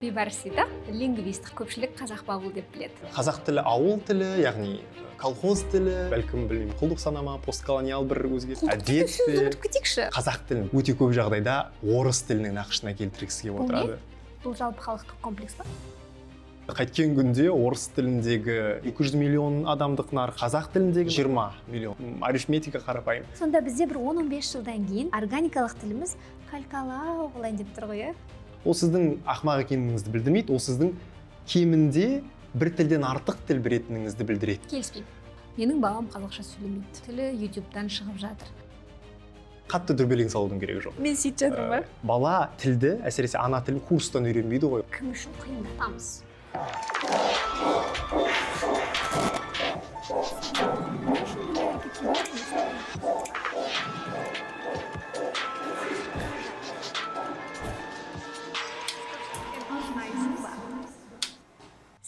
Бейбарысыда лингвист көпшілік қазақ бабыл деп біледі. Қазақ тілі ауыл тілі, яғни колхоз тілі, бәлкім білмеймін, құлдық санама, постколониал бір өзге әдет пе. Қазақ тілін өте көп жағдайда орыс тілінің нақышына келтіргісі келіп отырады. Бұл жалпы халықтық комплекс па? Қайткен күнде орыс тіліндегі 200 миллион адамдық нарық, қазақ тіліндегі 20 миллион. Арифметика қарапайым. Сонда бізде бір 10-15 жылдан кейін органикалық тіліміз қалқалау болайын деп тұр ғой. Ол сіздің ақымақ екеніңізді білдірмейді, ол сіздің кемінде бір тілден артық тіл білетініңізді білдіреді. Келіспеймін. Менің балам қазақша сөйлемейді. Тілі YouTube-дан шығып жатыр. Қатты дүрбелең салудың керегі жоқ. Мен сөйтіп жатырмын ба? Бала тілді, әсіресе ана тілін курстан үйренбейді ғой. Кім үшін қиындатамыз?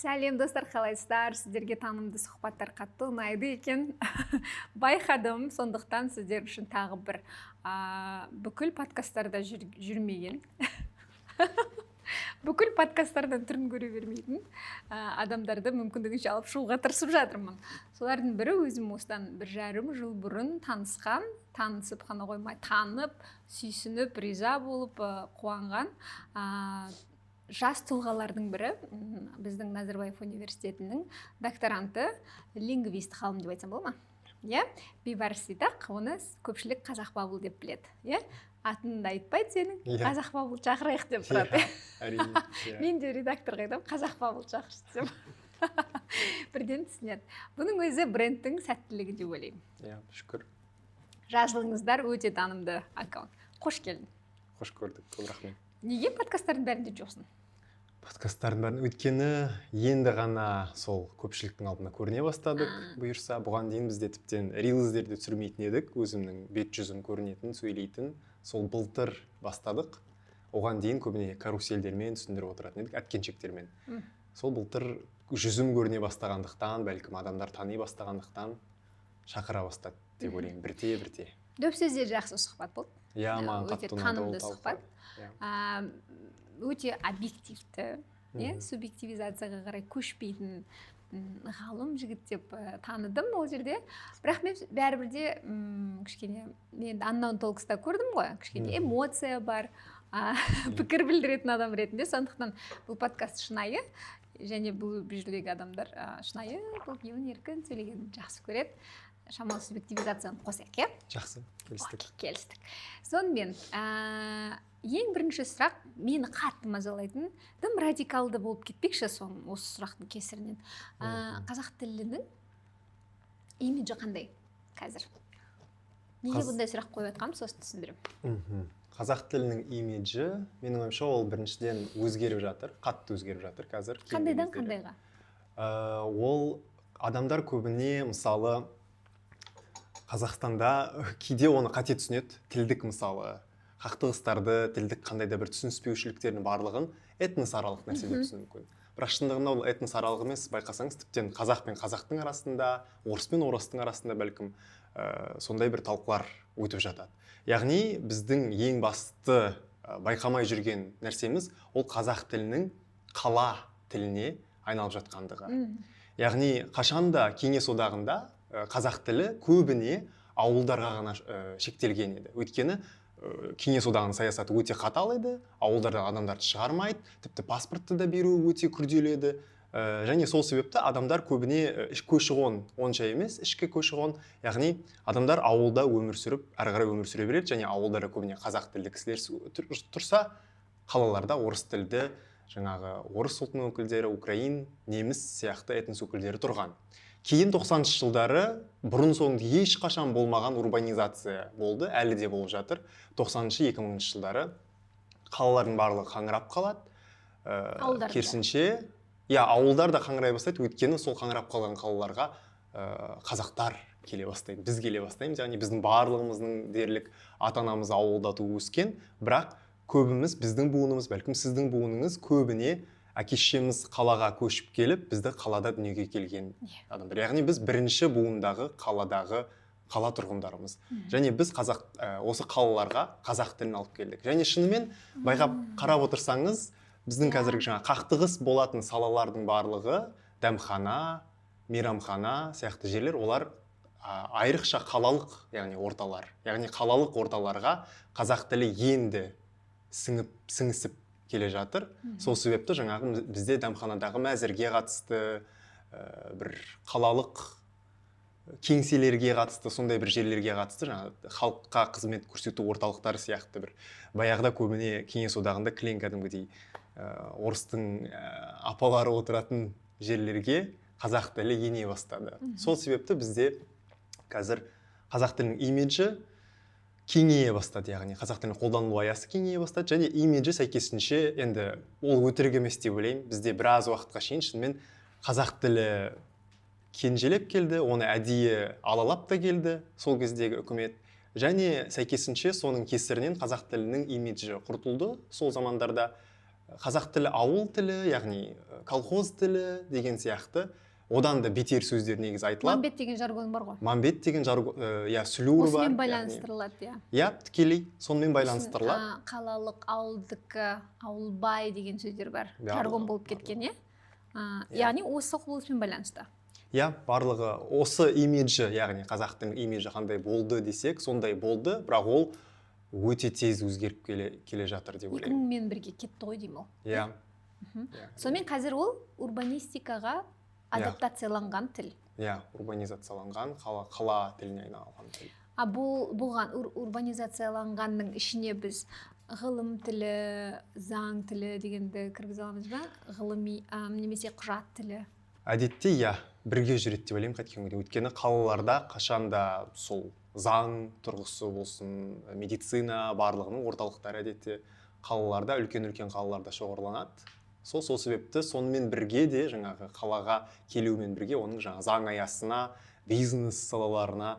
Сәлем достар, қалайсыздар? Сіздерге танымды сұхбаттар қатты ұнайды екен. Байқадым, сондықтан сіздер үшін тағы бір бүкіл подкасттарда жүрмеген, бүкіл подкасттардан түрін көре бермейтін адамдарды мүмкіндігінше алып шығуға тырысып жатырмын. Солардың бірі өзім осыдан 1,5 жыл бұрын танысқан, танысып қана қоймай, танып, сүйсініп, риза болып қуанған жас тұлғалардың бірі біздің Назарбаев университетінің докторанты, лингвист ғалым деп айтсам болады ма? Бейбарысыда оны көпшілік қазақ бабыл деп біледі. Атын да айтпайды сенің, қазақ бабыл шақырайық деп тұрады. Мен де редактор қайдам, қазақ бабыл шақыршы десем. Бірден түсінеді. Бұның өзі брендтің сәттілігі деп ойлаймын. Шүкір. Жазылыңыздар, өте танымды аккаунт. Қош келдің. Қош көрдік, көп рахмет. Неге подкасттардың бәрінде жоқсың? Подкасттардың бәрін өйткені енді ғана сол көпшіліктің алдына көріне бастадық, бұйырса. Бұған дейін бізде тіптен рилздерді түсірмейтін едік, өзімнің бет-жүзім көрінетін, сөйлейтін. Сол былтыр бастадық. Оған дейін көбіне карусельдермен түсіндіріп отыратын едік, әткеншектермен. Сол былтыр жүзім көріне бастағандықтан, бәлкім адамдар тани бастағандықтан шақыра бастады деп ойлаймын, бірте-бірте. Дөпсізде жақсы сұхбат болды. Маған қатты ұнады ол сұхбат. Өте объективті, субъективизацияға қарай көшпейтін ғалым жігіт деп таныдым ол жерде. Бірақ мен бәрібірде кішкене, мен Unknown Talks'та көрдім ғой, кішкене эмоция бар, пікір білдіретін адам ретінде. Сондықтан бұл подкаст шынайы, және бұл жердегі адамдар шынайы, бұл еркін сөйлегенді жақсы көреді. Шамалы субъективизацияны қосайық, Жақсы, келістік. Сонымен, ең бірінші сұрақ мені қатты мазалайтын, тым радикалды болып кетпекші осы сұрақтың кесірінен. Қазақ тілінің имиджі қандай қазір? Неге бұндай сұрақ қойып жатқаным, сосын түсіндірем. Қазақ тілінің имиджі, менің ойымша, ол біріншіден өзгеріп жатыр, қатты өзгеріп жатыр қазір. Қандайдан қандайға? Ол адамдар көбіне, мысалы, Қазақстанда кейде оны қате түсінеді, тілдік мысалы, қақтығыстарды, тілдік қандай да бір түсініспеушіліктердің барлығын этносаралық нәрсе деп түсіну мүмкін. Бірақ шындығында ол этносаралық емес, байқасаңыз, тіптен қазақ пен қазақтың арасында, орыс пен орыстың арасында бәлкім сондай бір талқылар өтіп жатады. Яғни біздің ең басты байқамай жүрген нәрсеміз ол қазақ тілінің қала тіліне айналып жатқандығы. Яғни қашанда Кеңес одағында қазақ тілі көбіне ауылдарға ғана шектелген еді. Өйткені Кеңес одағының саясаты өте қатал еді, ауылдарда адамдарды шығармайды, тіпті паспортты да беру өте күрделі еді. Және сол себепті адамдар көбіне көші-қон онша емес, ішкі көші-қон, яғни адамдар ауылда өмір сүріп, әрі қарай өмір сүре береді, және ауылдары көбіне қазақ тілді кісілер тұрса, қалаларда орыс тілді, жаңағы орыс ұлтының өкілдері, украин, неміс сияқты этнос өкілдері тұрған. Кейін 90-шы жылдары бұрын соңды ешқашан болмаған урбанизация болды, әлі де болып жатыр. 90-шы 2000-шы жылдары қалалардың барлығы қаңырап қалады. Керісінше, ауылдар да қаңырай бастайды, өйткені сол қаңырап қалған қалаларға қазақтар келе бастайды, біз келе бастаймыз. Яғни біздің барлығымыздың дерлік ата-анамыз ауылда туып өскен, бірақ көбіміз, біздің буынымыз, бәлкім сіздің буыныңыз көбіне әке-шешеміз қалаға көшіп келіп, бізді қалада дүниеге келген адамдар. Яғни біз бірінші буындағы қаладағы қала тұрғындарымыз. Және біз осы қалаларға қазақ тілін алып келдік. Және шынымен байқап қарап отырсаңыз, біздің қазіргі жаңа қақтығыс болатын салалардың барлығы дәмхана, мейрамхана сияқты жерлер, олар айрықша қалалық, яғни орталар, яғни қалалық орталарға қазақ тілі енді сіңісіп келе жатыр. Сол себепті жаңағы бізде дәмханадағы мәзірге қатысты, бір қалалық кеңселерге қатысты, сондай бір жерлерге қатысты жаңағы халыққа қызмет көрсету орталықтары сияқты бір баяғыда көбіне кеңес одағында кілең кәдімгідей орыстың апалары отыратын жерлерге қазақ тілі ене бастады. Сол себепті бізде қазір қазақ тілінің имиджі кеңейе бастады, яғни қазақ тілінің қолданылу аясы кеңейе бастады, және имиджі сәйкесінше, енді ол өтірік емес деп ойлаймын, бізде біраз уақытқа шейін шынымен қазақ тілі кенжелеп келді, оны әдейі алалап та келді сол кездегі үкімет, және сәйкесінше соның кесірінен қазақ тілінің имиджі құртылды. Сол замандарда қазақ тілі ауыл тілі, яғни колхоз тілі деген сияқты одан да бетер сөздер негізі айтылады. Мамбет деген жаргон бар ғой. Мамбет деген жаргон, сүлур бар. Осымен байланыстырылады, иә. Иә, тікелей сонымен байланыстырылады. Қалалық, ауылдікі, ауылбай деген сөздер бар. Жаргон болып кеткен, иә. Яғни осы құбылыспен байланысты. Иә, барлығы осы имиджі, яғни қазақ тілінің имиджі қандай болды десек, сондай болды, бірақ ол өте тез өзгеріп келе жатыр деп ойлаймын. 2001-ге кетті ғой деймін ол. Иә. Сонымен қазір ол урбанистикаға адаптацияланған тіл. Иә, урбанизацияланған, қала тіліне айналған тіл. Бұған урбанизацияланғанның ішіне біз ғылым тілі, заң тілі дегенді кіргізе аламыз ба? Ғылыми немесе құжат тілі. Әдетте, иә, бірге жүреді деп ойлаймын қайткенде. Өйткені қалаларда қашанда сол заң тұрғысы болсын, медицина барлығының орталықтары әдетте қалаларда, үлкен-үлкен қалаларда шоғырланады. Сол себепті сонымен бірге де жаңағы қалаға келумен бірге оның жаңа заң аясына, бизнес салаларына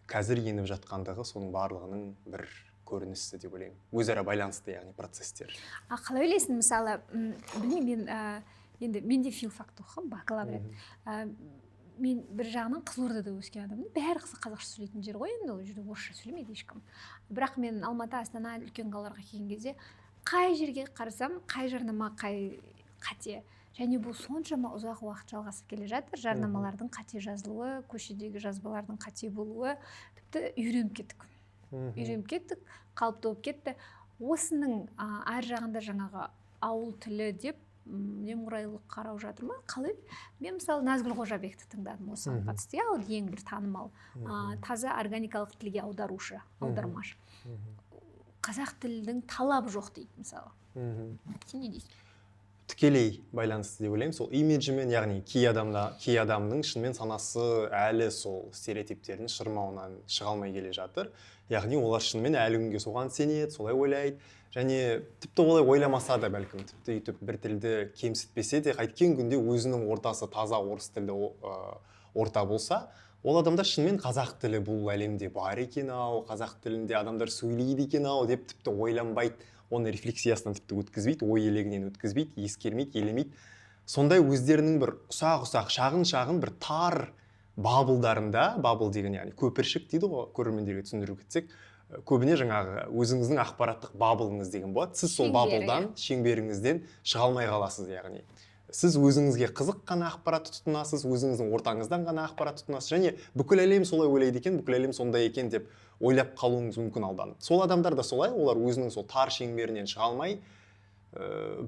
қазір еніп жатқандығы соның барлығының бір көрінісі деп ойлаймын. Өзара байланысты, яғни процесстер. Қалай ойлайсың, мысалы, білмеймін, енді менде филфакт оқығам, бакалавриат. Мен бір жағынан Қызылордада өскен адаммын. Бәрі қазақша сөйлейтін жер ғой, енді ол жерде орысша сөйлемейді ешкім. Бірақ мен Алматы, Астана, үлкен қалаларға келген кезде қай жерге қарасам, қай жарнама, қай қате. Және бұл соншама ұзақ уақыт жалғасып келе жатыр. Жарнамалардың қате жазылуы, көшедегі жазбалардың қате болуы, тіпті үйреніп кеттік, қалыпты болып кетті. Осының ар жағында жаңағы ауыл тілі деп немқұрайлық қарау жатыр ма? Қалай? Мен мысалы Назгүл Қожабекті тыңдадым осыған қатысты. Ол ең бір танымал таза органикалық тілге аудармашы. Қазақ тілінің талабы жоқ дейді мысалы. Сен не дейсің? Тікелей байланысты деп ойлаймын. Сол имиджімен, яғни кей адамның шынымен санасы әлі сол стереотиптердің шырмауынан шыға алмай келе жатыр. Яғни олар шынымен әлі күнге соған сенеді, солай ойлайды. Және тіпті олай ойламаса да бәлкім, тіпті өйтіп бір тілді кемсітпесе де, қайткен күнде өзінің ортасы таза орыс тілді орта болса, ол адамдар шынымен қазақ тілі бұл әлемде бар екен-ау, қазақ тілінде адамдар сөйлейді екен-ау деп тіпті ойланбайды, оны рефлексиясынан тіпті өткізбейді, ой елегінен өткізбейді, ескермейді, елемейді. Сондай өздерінің бір ұсақ-ұсақ, шағын-шағын бір тар бабылдарында, бабыл деген яғни көпіршік дейді ғой, көрермендерге түсіндіріп кетсек, көбіне жаңағы өзіңіздің ақпараттық бабылыңыз деген болады. Сіз сол бабылдан, шеңберіңізден шыға алмай қаласыз, яғни. Сіз өзіңізге қызық қана ақпаратты тұтынасыз, өзіңіздің ортаңыздан ғана ақпаратты тұтынасыз, және бүкіл әлем солай ойлайды екен, бүкіл әлем сондай екен деп ойлап қалуыңыз мүмкін алданып. Сол адамдар да солай, олар өзінің сол тар шеңберінен шыға алмай,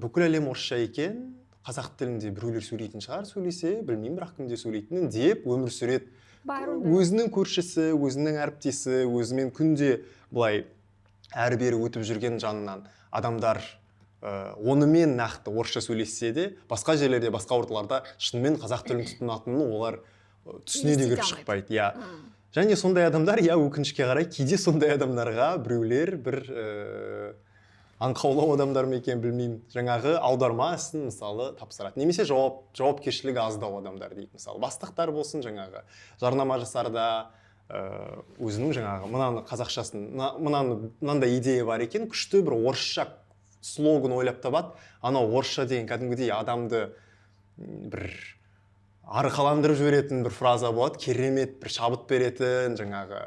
бүкіл әлем орысша екен, қазақ тілінде біреулер сөйлейтін шығар, сөйлесе, білмеймін, бірақ кімде сөйлейтінін деп өмір сүреді. Өзінің көршісі, өзінің әріптесі, өзімен күнде былай әрі-бері өтіп жүрген жанынан адамдар онымен нақты орысша сөйлессе де, басқа жерлерде, басқа орталарда шынымен қазақ тілін тұтынатынын олар түсіне де кіріп шықпайды. Және сондай адамдар, өкінішке қарай, кейде сондай адамдарға біреулер бір аңқаулау адамдар ма екен білмеймін, жаңағы аударма ісін мысалы тапсырады. Немесе жауапкершілігі аздау адамдар дейді. Мысалы бастықтар болсын, жаңағы жарнама жасарда өзінің жаңағы мынаны қазақшасын, мынандай идея бар екен, күшті бір орысша слоган ойлап табады. Анау орысша деген кәдімгідей адамды бір арқаландырып жіберетін бір фраза болады, керемет бір шабыт беретін, жаңағы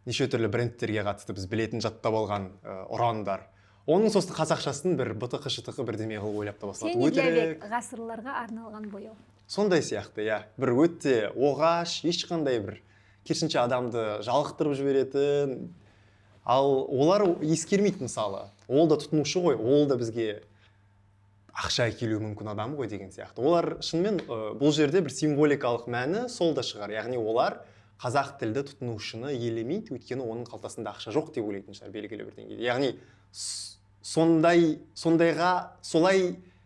неше түрлі брендтерге қатысты біз білетін, жаттап алған ұрандар. Оның сосын қазақшасын бір бытықы шытықы бірдеме қылып ойлап та бастады. Теңелебек ғасырларға арналған бояу. Сондай сияқты, иә. Бір өте оғаш, ешқандай бір керісінше адамды жалықтырып жіберетін. Ал олар ескермейді мысалы. Ол да тұтынушы ғой, ол да бізге ақша әкелуі мүмкін адам ғой деген сияқты. Олар шынымен бұл жерде бір символикалық мәні сол да шығар. Яғни олар қазақ тілді тұтынушыны елемейді, өйткені оның қалтасында ақша жоқ деп ойлайтын шығар белгілі бір деңгейде. Яғни солай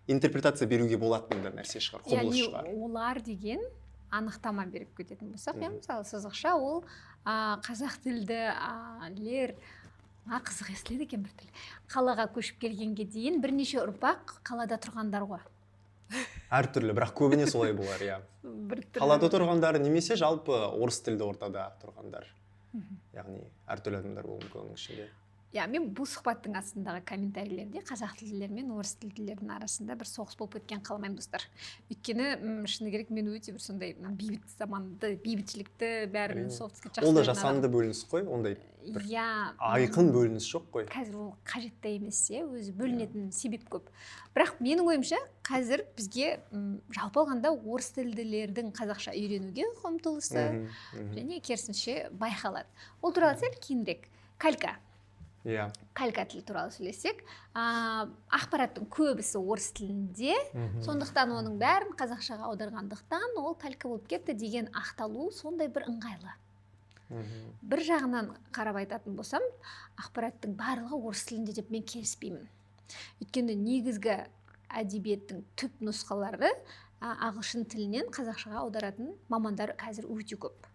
интерпретация беруге болатын да нәрсе шығар, құбылыс шығар. Яғни олар деген анықтама беріп кететін болсақ, мысалы сызықша ол қазақ тілділер қызық естіледі екен бір тіл. Қалаға көшіп келгенге дейін бірнеше ұрпақ қалада тұрғандар ғой. Әртүрлі, бірақ көбіне солай болар, иә. Қалада тұрғандар немесе жалпы орыс тілді ортада тұрғандар. Яғни әртүрлі адамдар болуы мүмкін оның ішінде. Мен бұл сұхбаттың астындағы комментарийлерде қазақ тілділер мен орыс тілділердің арасында бір соғыс болып кеткен қаламаймын достар. Өйткені шыны керек мен өте бір сондай бейбіт заманды, бейбітшілікті бәрін соғысқа жақсы. Ол да жасанды бөлініс қой, ондай бір айқын бөлініс жоқ қой. Қазір ол қажет та емес, өзі бөлінетін себеп көп. Бірақ менің ойымша қазір бізге жалпы алғанда орыс тілділердің қазақша үйренуге ұмтылысы және керісінше байқалады. Ол туралы сәл кейінірек. Калька. Калька тілі туралы сөйлесек, ақпараттың көбісі орыс тілінде, сондықтан оның бәрін қазақшаға аударғандықтан ол калька болып кетті деген ақталу сондай бір ыңғайлы. Бір жағынан қарап айтатын болсам, ақпараттың барлығы орыс тілінде деп мен келіспеймін. Өйткені негізгі әдебиеттің түп нұсқалары ағылшын тілінен қазақшаға аударатын мамандар қазір өте көп.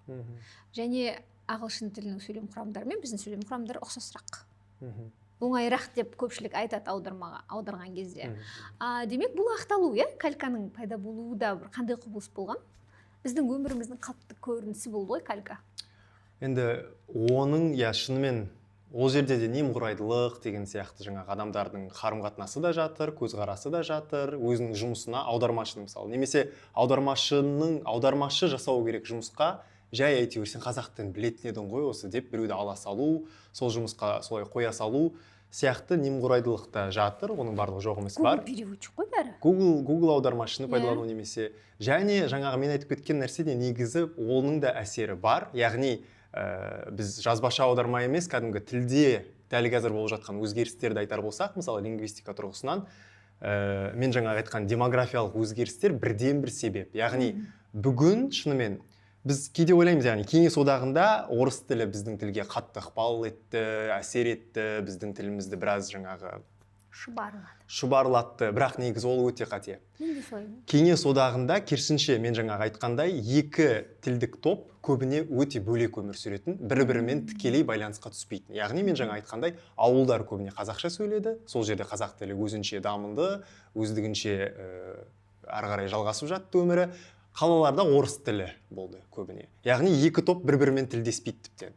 Және ағылшын тілінің сөйлем құрамдары мен біздің сөйлем құрамдары ұқсасырақ. Оңайырақ деп көпшілік айтады аударған кезде. Демек бұл ақталу, кальканың пайда болуы да бір қандай құбылыс болған? Біздің өміріміздің қалыпты көрінісі болды ғой калька. Енді оның шынымен ол жерде де немқұрайдылық деген сияқты жаңағы адамдардың қарым-қатынасы да жатыр, көзқарасы да жатыр, өзінің жұмысына аудармашының мысалы. Немесе аудармашы жасау керек жұмысқа жай әйтеуір сен қазақ тілін білетін едің ғой осы деп біреуді ала салу, сол жұмысқа солай қоя салу сияқты немқұрайдылық та жатыр, оның барлығы жоқ емес бар. Google переводчик қой бәрі. Google аудармашыны пайдалану немесе және жаңағы мен айтып кеткен нәрседе негізі оның да әсері бар. Яғни біз жазбаша аударма емес, кәдімгі тілде дәл қазір болып жатқан өзгерістерді айтар болсақ, мысалы лингвистика тұрғысынан мен жаңағы айтқан демографиялық өзгерістер бірден бір себеп. Яғни бүгін шынымен біз кейде ойлаймыз, яғни Кеңес одағында орыс тілі біздің тілге қатты ықпал етті, әсер етті, біздің тілімізді біраз жаңағы шұбарлатты, бірақ негізі ол өте қате. Кеңес одағында керісінше мен жаңағы айтқандай екі тілдік топ көбіне өте бөлек өмір сүретін, бір-бірімен тікелей байланысқа түспейтін. Яғни мен жаңа айтқандай ауылдар көбіне қазақша сөйледі, сол жерде қазақ тілі өзінше дамынды, өздігінше ары қарай жалғасып жатты өмірі. Қалаларда орыс тілі болды көбіне. Яғни екі топ бір-бірімен тілдеспейді тіптен.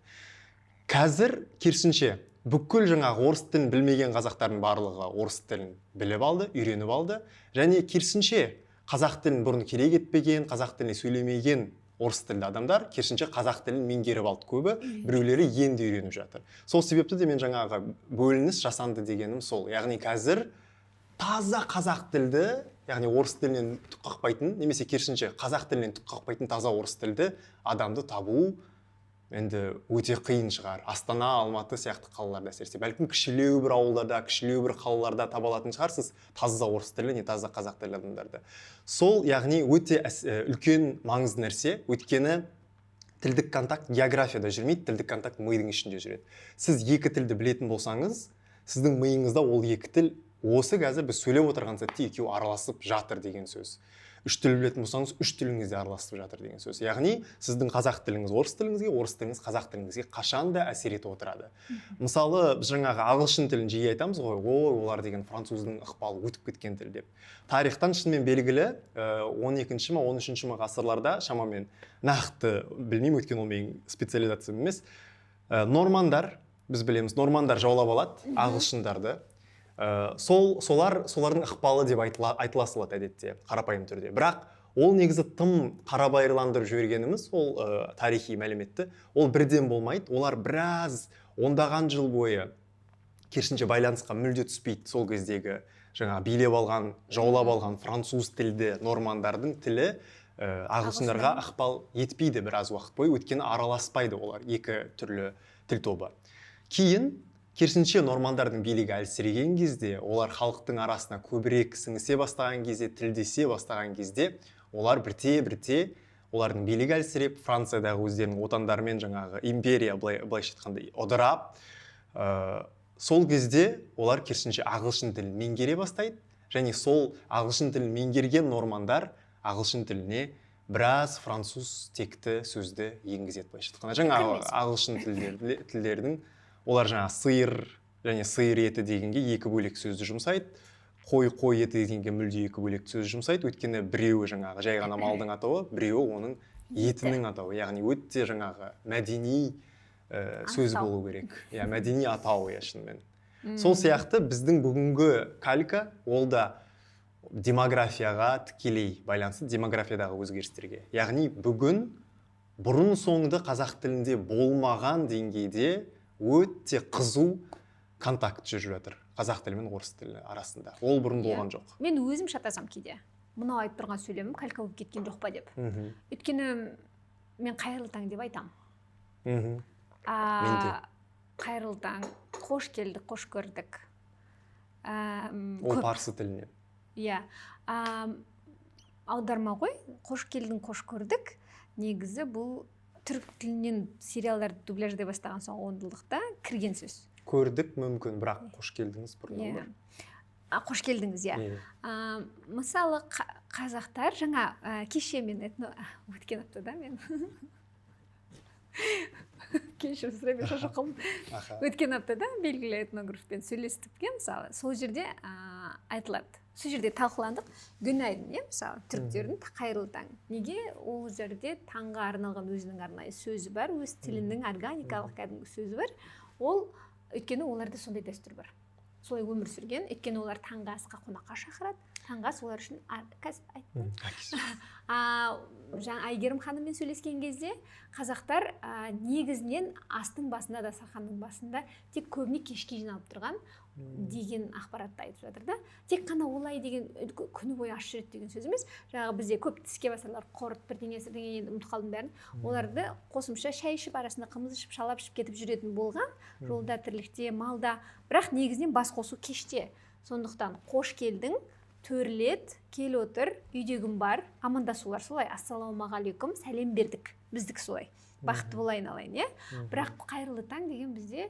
Қазір керісінше бүкіл жаңағы орыс тілін білмеген қазақтардың барлығы орыс тілін біліп алды, үйреніп алды. Және керісінше қазақ тілін бұрын керек етпеген, қазақ тіліне сөйлемеген орыс тілді адамдар керісінше қазақ тілін меңгеріп алды көбі, біреулері енді үйреніп жатыр. Сол себепті де мен жаңағы бөлініс жасанды дегенім сол. Яғни қазір таза қазақ тілді, яғни орыс тілінен түк қақпайтын, немесе керісінше қазақ тілінен түк қақпайтын таза орыс тілді адамды табу енді өте қиын шығар. Астана, Алматы сияқты қалаларда әсіресе. Бәлкім кішілеу бір ауылдарда, кішілеу бір қалаларда таба алатын шығарсыз таза орыс тілі, не таза қазақ тілді адамдарды. Сол, яғни өте үлкен маңызды нәрсе, өйткені тілдік контакт географияда жүрмейді, тілдік контакт мидың ішінде жүреді. Сіз екі тілді білетін болсаңыз, сіздің миыңызда ол екі тіл осы қазір біз сөйлеп отырған сәтте екеуі араласып жатыр деген сөз. Үш тіл білетін болсаңыз, үш тіліңіз де араласып жатыр деген сөз. Яғни сіздің қазақ тіліңіз орыс тіліңізге, орыс тіліңіз қазақ тіліңізге қашан да әсер етіп отырады. Мысалы, біз жаңағы ағылшын тілін жиі айтамыз ғой, олар деген француздың ықпалы өтіп кеткен тіл деп. Тарихтан шынымен белгілі 12-ші ма 13-ші ғасырларда шамамен нақты білмеймін, өйткені ол менің специализациям емес. Нормандар, біз білеміз, нормандар жаулап алады ағылшындарды. Солардың ықпалы деп айтыла салады әдетте, қарапайым түрде. Бірақ ол негізі тым қарабайырландырып жібергеніміз, ол тарихи мәліметті, ол бірден болмайды. Олар біраз ондаған жыл бойы керісінше байланысқа мүлде түспейді. Сол кездегі жаңа билеп алған, жаулап алған француз тілді нормандардың тілі ағылшындарға ықпал етпейді біраз уақыт бойы, өйткені араласпайды олар екі түрлі тіл тобы. Кейін керісінше нормандардың билігі әлсіреген кезде, олар халықтың арасына көбірек сіңісе бастаған кезде, тілдесе бастаған кезде, олар бірте-бірте олардың билігі әлсіреп, Франциядағы өздерінің отандарымен жаңағы империя былайша айтқанда ыдырап, сол кезде олар керісінше ағылшын тілін меңгере бастайды, және сол ағылшын тілін меңгерген нормандар ағылшын тіліне біраз француз текті сөзді енгізеді былайша айтқанда. Жаңағы ағылшын тілдердің олар жаңа сиыр және сиыр еті дегенге екі бөлек сөзді жұмсайды, қой еті дегенге мүлде екі бөлек сөз жұмсайды, өйткені біреуі жаңағы жай ғана малдың атауы, біреуі оның етінің атауы, яғни өте жаңағы мәдени сөз болу керек. Мәдени атауы шынымен. Сол сияқты біздің бүгінгі калька ол да демографияға тікелей байланысты, демографиядағы өзгерістерге. Яғни бүгін бұрын соңды қазақ тілінде болмаған деңгейде өте қызу контакт жүріп жатыр қазақ тілі мен орыс тілі арасында. Ол бұрын болған жоқ. Мен өзім шатасам кейде. Мынау айтып тұрған сөйлемім калька болып кеткен жоқ па деп. Өйткені мен қайырлы таң деп айтам. Қайырлы таң, қош келдік, қош көрдік. Ол парсы тілінен. Аударма ғой, қош келдің, қош көрдік. Негізі бұл түрік тілінен сериалдарды дубляждай бастаған соң ондылықта кірген сөз. Көрдік мүмкін, бірақ қош келдіңіз бұрын ба? Қош келдіңіз, Мысалы, қазақтар жаңа кеше мен өткен аптада мен кешірім сұраймын, шошып қалдым. Өткен аптада белгілі этнографпен сөйлестік, мысалы, сол жерде айтылады. Сол жерде талқыландық. Күн айдың, мысалы, түріктердің қайырлы таң. Неге ол жерде таңға арналған өзінің арнайы сөзі бар, өз тілінің органикалық кәдімгі сөзі бар. Ол өйткені оларда сондай дәстүр бар. Солай өмір сүрген, өйткені олар таңғы асқа қонаққа шақырады. Таңғы ас олар үшін айтты. Жаңа Айгерім ханыммен сөйлескен кезде қазақтар негізінен астың басында, дастарханның басында тек көбіне кешке жиналып тұрған деген ақпаратты айтып жатыр да. Тек қана олай деген күні бойы аш жүреді деген сөз емес. Жаңағы бізде көп тіске басарлар, құрт, бірдеңесі енді ұмытып қалдым бәрін. Оларды қосымша шай ішіп, арасында қымыз ішіп, шалап ішіп кетіп жүретін болған. Жолда, тірлікте, малда. Бірақ негізінен бас қосу кеште. Сондықтан қош келдің, төрлет, кел отыр, үйдегім бар, амандасулар солай, ассалаумағалейкум, сәлем бердік. Біздік солай. Бақытты болайын алайын, Бірақ қайырлы таң деген бізде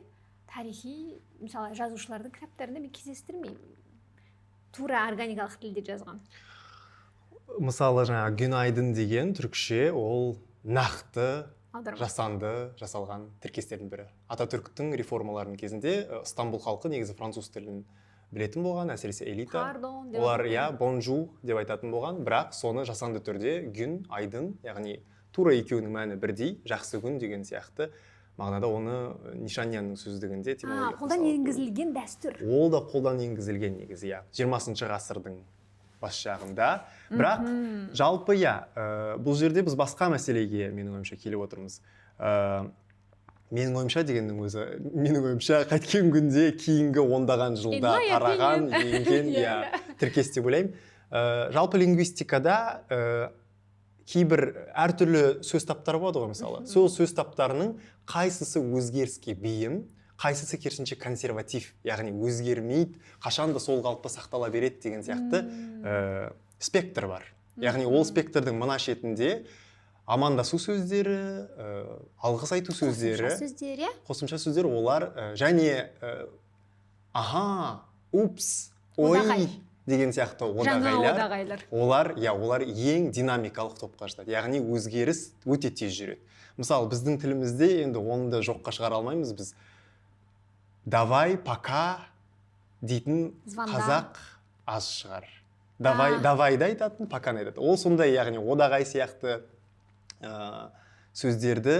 тарихи, мысалы, жазушылардың кітаптарында мен кездестірмеймін. Тура органикалық тілде жазған. Мысалы, жаңа күн айдың деген түрікше ол нақты жасанды жасалған тіркестердің бірі. Ататүріктің реформаларының кезінде Стамбул халқы негізі француз тілін білетін болған, әсіресе элита. Олар бонжу деп айтатын болған, бірақ соны жасанды түрде күн, айдың, яғни тура екеуінің мәні бірдей, жақсы күн деген сияқты мағынада оны Нишанянның сөздігінде қолдан енгізілген дәстүр. Ол да қолдан енгізілген негізі, 20-шы ғасырдың бас жағында. Бірақ жалпы бұл жерде біз басқа мәселеге менің ойымша келіп отырмыз. Менің ойымша дегеннің өзі, менің ойымша қайткен күнде кейінгі ондаған жылда тараған, енген тіркес деп ойлаймын. Жалпы лингвистикада кейбір әртүрлі сөз таптары болады ғой, мысалы. Сол сөз таптарының қайсысы өзгеріске бейім, қайсысы керісінше консерватив, яғни өзгермейді, қашанда сол қалыпта сақтала береді деген сияқты спектр бар. Яғни ол спектрдің мына шетінде амандасу сөздері, алғыс айту сөздері, қосымша сөздер, олар және упс, ой деген сияқты одағайлар. Олар ең динамикалық топқа жатады. Яғни өзгеріс өте тез жүреді. Мысалы, біздің тілімізде енді оны да жоққа шығара алмаймыз біз. Давай, пока дейтін қазақ аз шығар. Давайды айтатын, поканы айтатын. Ол сондай, яғни одағай сияқты сөздерді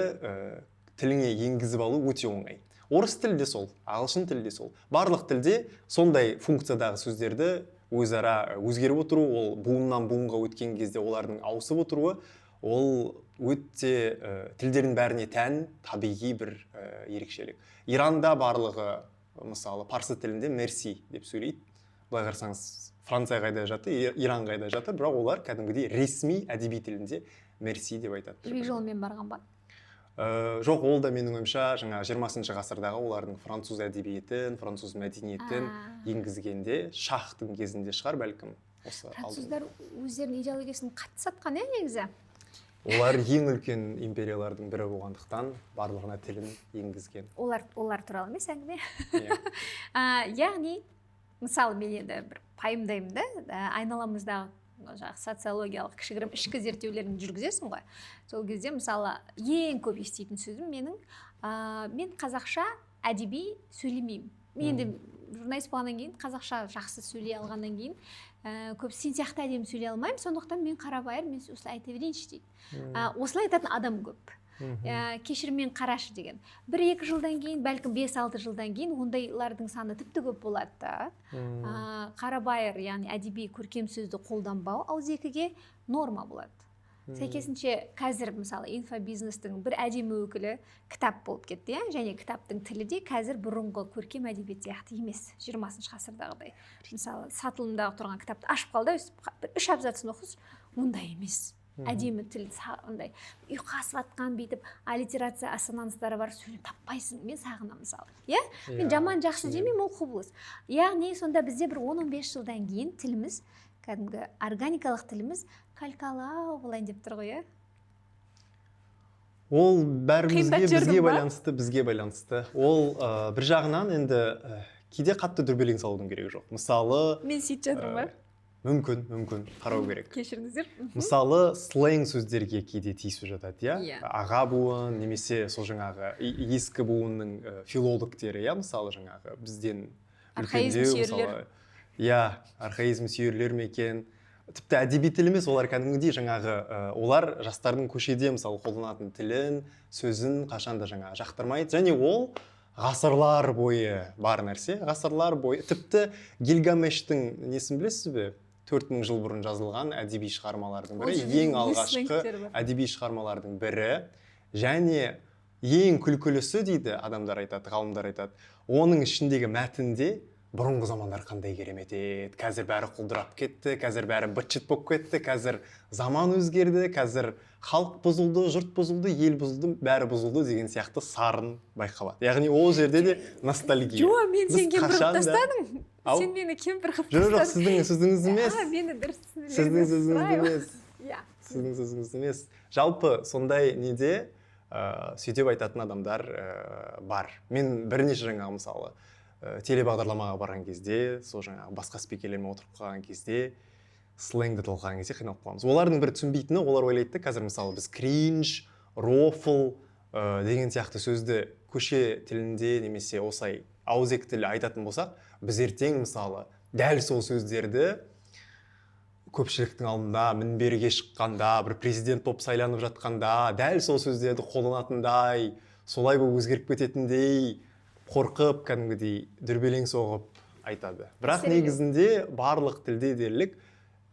тіліңе енгізіп алу өте оңай. Орыс тілі де сол, ағылшын тілі де сол. Барлық тілде сондай функциядағы сөздерді өзара өзгеріп отыру, ол буыннан буынға өткен кезде олардың ауысып отыруы, ол өте тілдердің бәріне тән табиғи бір ерекшелік. Иранда барлығы мысалы парсы тілінде мерси деп сөйлейді. Былай қарасаңыз Франция қайда жатыр, Иран қайда жатыр, бірақ олар кәдімгідей ресми әдеби тілінде мерси деп айтады. жібек жолымен барған ба? Жоқ, ол да менің ойымша жаңа 20 ғасырдағы олардың француз әдебиетін, француз мәдениетін енгізгенде шахтың кезінде шығар бәлкім. Француздар өздерінің идеологиясын қатты сатқан негізі. Олар ең үлкен империялардың бірі болғандықтан барлығына тілін енгізген. Олар туралы емес әңгіме. Яғни мысалы мен енді бір пайымдаймын да, айналамыздағы социологиялық кішігірім ішкі зерттеулерін жүргізесің ғой. Сол кезде мысалы ең көп еститін сөзім мен қазақша әдеби сөйлемеймін. Мен енді журналист болғаннан кейін қазақша жақсы сөйлей алғаннан кейін көп сен сияқты әдемі сөйлей алмаймын, сондықтан мен қарабайыр, мен осылай айта берейінші дейді. Осылай айтатын адам көп. Кешірмен қарашы деген. 1-2 жылдан кейін, бәлкім 5-6 жылдан кейін ондайлардың саны тіпті көп болады да. Қарабайыр, яғни әдеби көркем сөзді қолданбау ауызекіге норма болады. Сәйкесінше қазір мысалы инфобизнестің бір әдемі өкілі кітап болып кетті, және кітаптың тілі де қазір бұрынғы көркем әдебиет сияқты емес, 20 ғасырдағыдай. Мысалы сатылымдағы тұрған кітапты ашып қалды, 3 абзацын оқыз, ондай емес. Әдемі тіл, ондай ұйқасып атқан бүйтіп аллитерация ассонанстары бар, сөйлем таппайсың. Мен сағынамын мысалы. Мен жаман жақсы демеймін, ол құбылыс. Яғни сонда бізде бір 10-15 жылдан кейін тіліміз, кәдімгі органикалық тіліміз калькалау болайын деп тұр ғой, Ол бәрімізге бізге байланысты. Ол бір жағынан енді кейде қатты дүрбелең салудың керегі жоқ. Мысалы, мен сөйтіп жатырмын ба? Мүмкін, қарау керек. Кешіріңіздер. Мысалы, сленг сөздерге кейде тиісіп жатады, аға буын, немесе сол жаңағы ескі буынның филологтері, мысалы жаңағы бізден архаизм сүйерлер. Архаизм сүйерлер ме екен. Тіпті әдеби тіл емес, олар кәдімгідей жаңағы олар жастардың көшеде мысалы қолданатын тілін, сөзін қашанда жаңағы жақтырмайды, және ол ғасырлар бойы бар нәрсе, ғасырлар бойы. Тіпті Гильгамештің несін білесіз бе? 4000 жыл бұрын жазылған әдеби шығармалардың бірі, ең алғашқы әдеби шығармалардың бірі, және ең күлкілісі дейді адамдар айтады, ғалымдар айтады. Оның ішіндегі мәтінде бұрынғы замандар қандай керемет еді, қазір бәрі құлдырап кетті, қазір бәрі быт-шыт болып кетті, қазір заман өзгерді, қазір халық бұзылды, жұрт бұзылды, ел бұзылды, бәрі бұзылды деген сияқты сарын байқалады. Яғни ол жерде де ностальгия. Жоқ, мен сен кемпір қылып тастадың. Сен мені кемпір қылып тастадың. Жоқ, сіздің сөзіңіз емес. Мені дұрыс сіздің сөзіңіз емес. Сіздің сөзіңіз емес. Жалпы сондай неде сөйтіп айтатын адамдар бар. Мен бірнеше жаңағы мысалы телебағдарламаға барған кезде, сол жаңағы басқа спикерлермен отырып қалған кезде, сленгді талқылаған кезде қиналып қаламыз. Олардың бір түсінбейтіні, олар ойлайды, қазір мысалы біз кринж, рофл деген сияқты сөзді көше тілінде немесе осылай ауызекі тілі айтатын болсақ, біз ертең мысалы дәл сол сөздерді көпшіліктің алдында мінберге шыққанда, бір президент болып сайланып жатқанда, дәл сол сөздерді қолданатындай, солай болып өзгеріп кететіндей, қорқып, кәдімгідей дүрбелең соғып айтады. Бірақ негізінде барлық тілде дерлік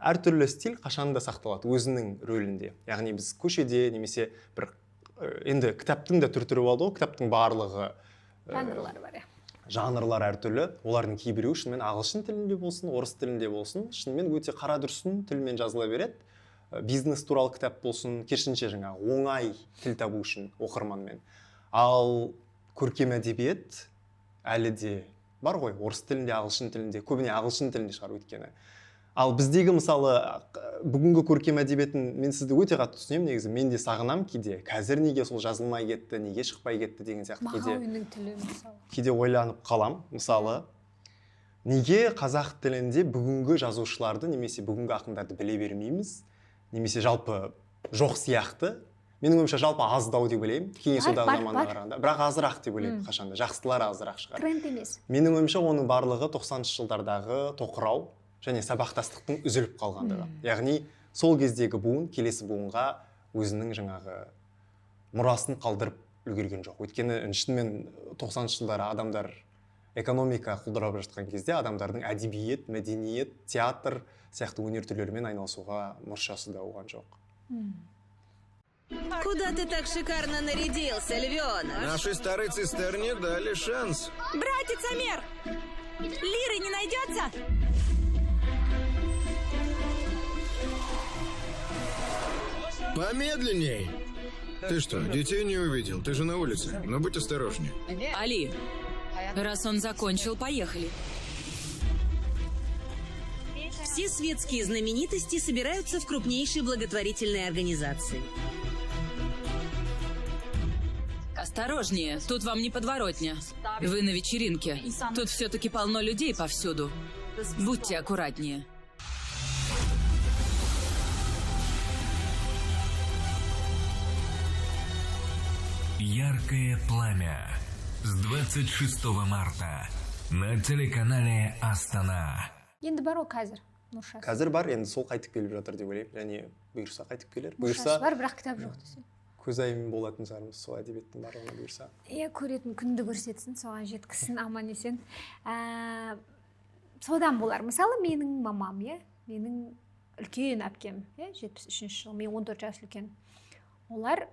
әртүрлі стиль қашанда сақталады өзінің рөлінде. Яғни біз көшеде немесе бір енді кітаптың да түрі болды ғой, кітаптың барлығы жанрлары бар, жанрлар әртүрлі. Олардың кейбіреуі шынымен ағылшын тілінде болсын, орыс тілінде болсын, шынымен өте қара дүрсін тілмен жазыла береді. Бизнес туралы кітап болсын, керісінше жаңағы оңай тіл табу үшін оқырманмен. Ал көркем әдебиет әлі де бар ғой, орыс тілінде, ағылшын тілінде, көбіне ағылшын тілінде шығар өйткені. Ал біздегі мысалы бүгінгі көркем әдебиетін мен сізді өте қатты түсінемін негізі. Мен де сағынам кейде. Қазір неге сол жазылмай кетті, неге шықпай кетті деген сияқты Мағауиннің тілі мысалы. Кейде ойланып қалам. Мысалы, неге қазақ тілінде бүгінгі жазушыларды немесе бүгінгі ақындарды біле бермейміз, немесе жалпы жоқ сияқты. Менің ойымша жалпы аздау деп ойлаймын. Кеңес одағы заманына қарағанда. Бірақ азырақ деп ойлаймын қашанда. Жақсылар азырақ шығар. Тренд емес. Менің ойымша оның барлығы 90-шы жылдардағы тоқырау және сабақтастықтың үзіліп қалғандығы. Яғни сол кездегі буын келесі буынға өзінің жаңағы мұрасын қалдырып үлгерген жоқ. Өйткені шынымен 90-шы жылдары адамдар экономика құлдырап жатқан кезде адамдардың әдебиет, мәдениет, театр сияқты өнер түрлерімен айналысуға мұршасы да болған жоқ. Куда ты так шикарно нарядился, львёнок? Нашей старой цистерне дали шанс. Братец Амер! Лиры не найдется? Помедленней! Ты что, детей не увидел? Ты же на улице. Но будь осторожнее. Али, раз он закончил, поехали. Все светские знаменитости собираются в крупнейшей благотворительной организации. Осторожнее, тут вам не подворотня. Вы на вечеринке. Тут все-таки полно людей повсюду. Будьте аккуратнее. Яркое пламя с 26 марта на телеканале Астана. Енді бар ғой қазір Нұршасы. қазір бар, енді сол қайтып келіп жатыр деп ойлаймын. Және бұйырса қайтып келер. Нұршасы Бұйырса бар, бірақ кітап жоқ десе. көзайым болатын шығармыз сол әдебиеттің барлығына бұйырса. Иә, көретін күнді көрсетсін, соған жеткізсін, аман есен. Содан болар. Мысалы, менің мамам, менің үлкен әпкем, 73-ші жыл, мен 14 жас үлкен. Олар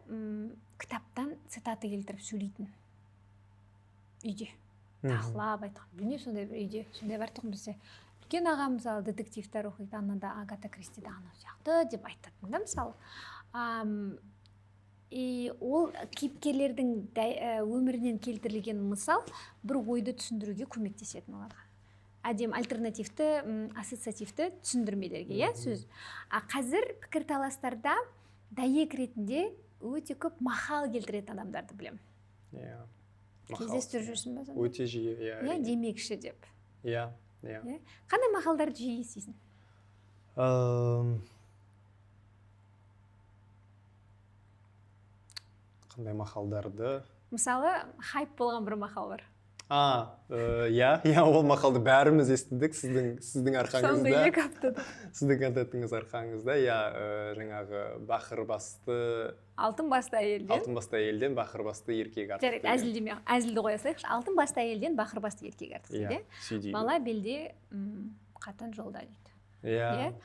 кітаптан цитаты келтіріп сөйлейтін. Үйде. Тақлап айтқан. Білмеймін, сондай бір үйде, сондай бар тұғын бізде. Үлкен ағам, мысалы, детективтер оқиды, анада Агата Кристиді анау сияқты деп айтатын да, мысалы. Ол кейіпкерлердің өмірінен келтірілген мысал бір ойды түсіндіруге көмектесетін оларға. Әдем альтернативті, ассоциативті түсіндірмелерге, сөз. Қазір пікірталастарда дәйек ретінде өте көп мақал келтіретін адамдарды білем. Кездестіріп жүрсің бе сонда? Өте жиі, демекші деп. Қандай мақалдарды жиі естисің? Қандай мақалдарды? Мысалы, хайп болған бір мақал бар. Ол мақалды бәріміз естідік сіздің арқаңызда. Соңғы 2 аптада. Сіздің контентіңіз арқаңызда, жаңағы бақыр басты... Алтын басты әйелден бақыр басты еркек артық. Жарайды, әзілді қоя салайықшы. Алтын басты әйелден бақыр басты еркек артық дейді. Бала белде, қатан жолда дейді.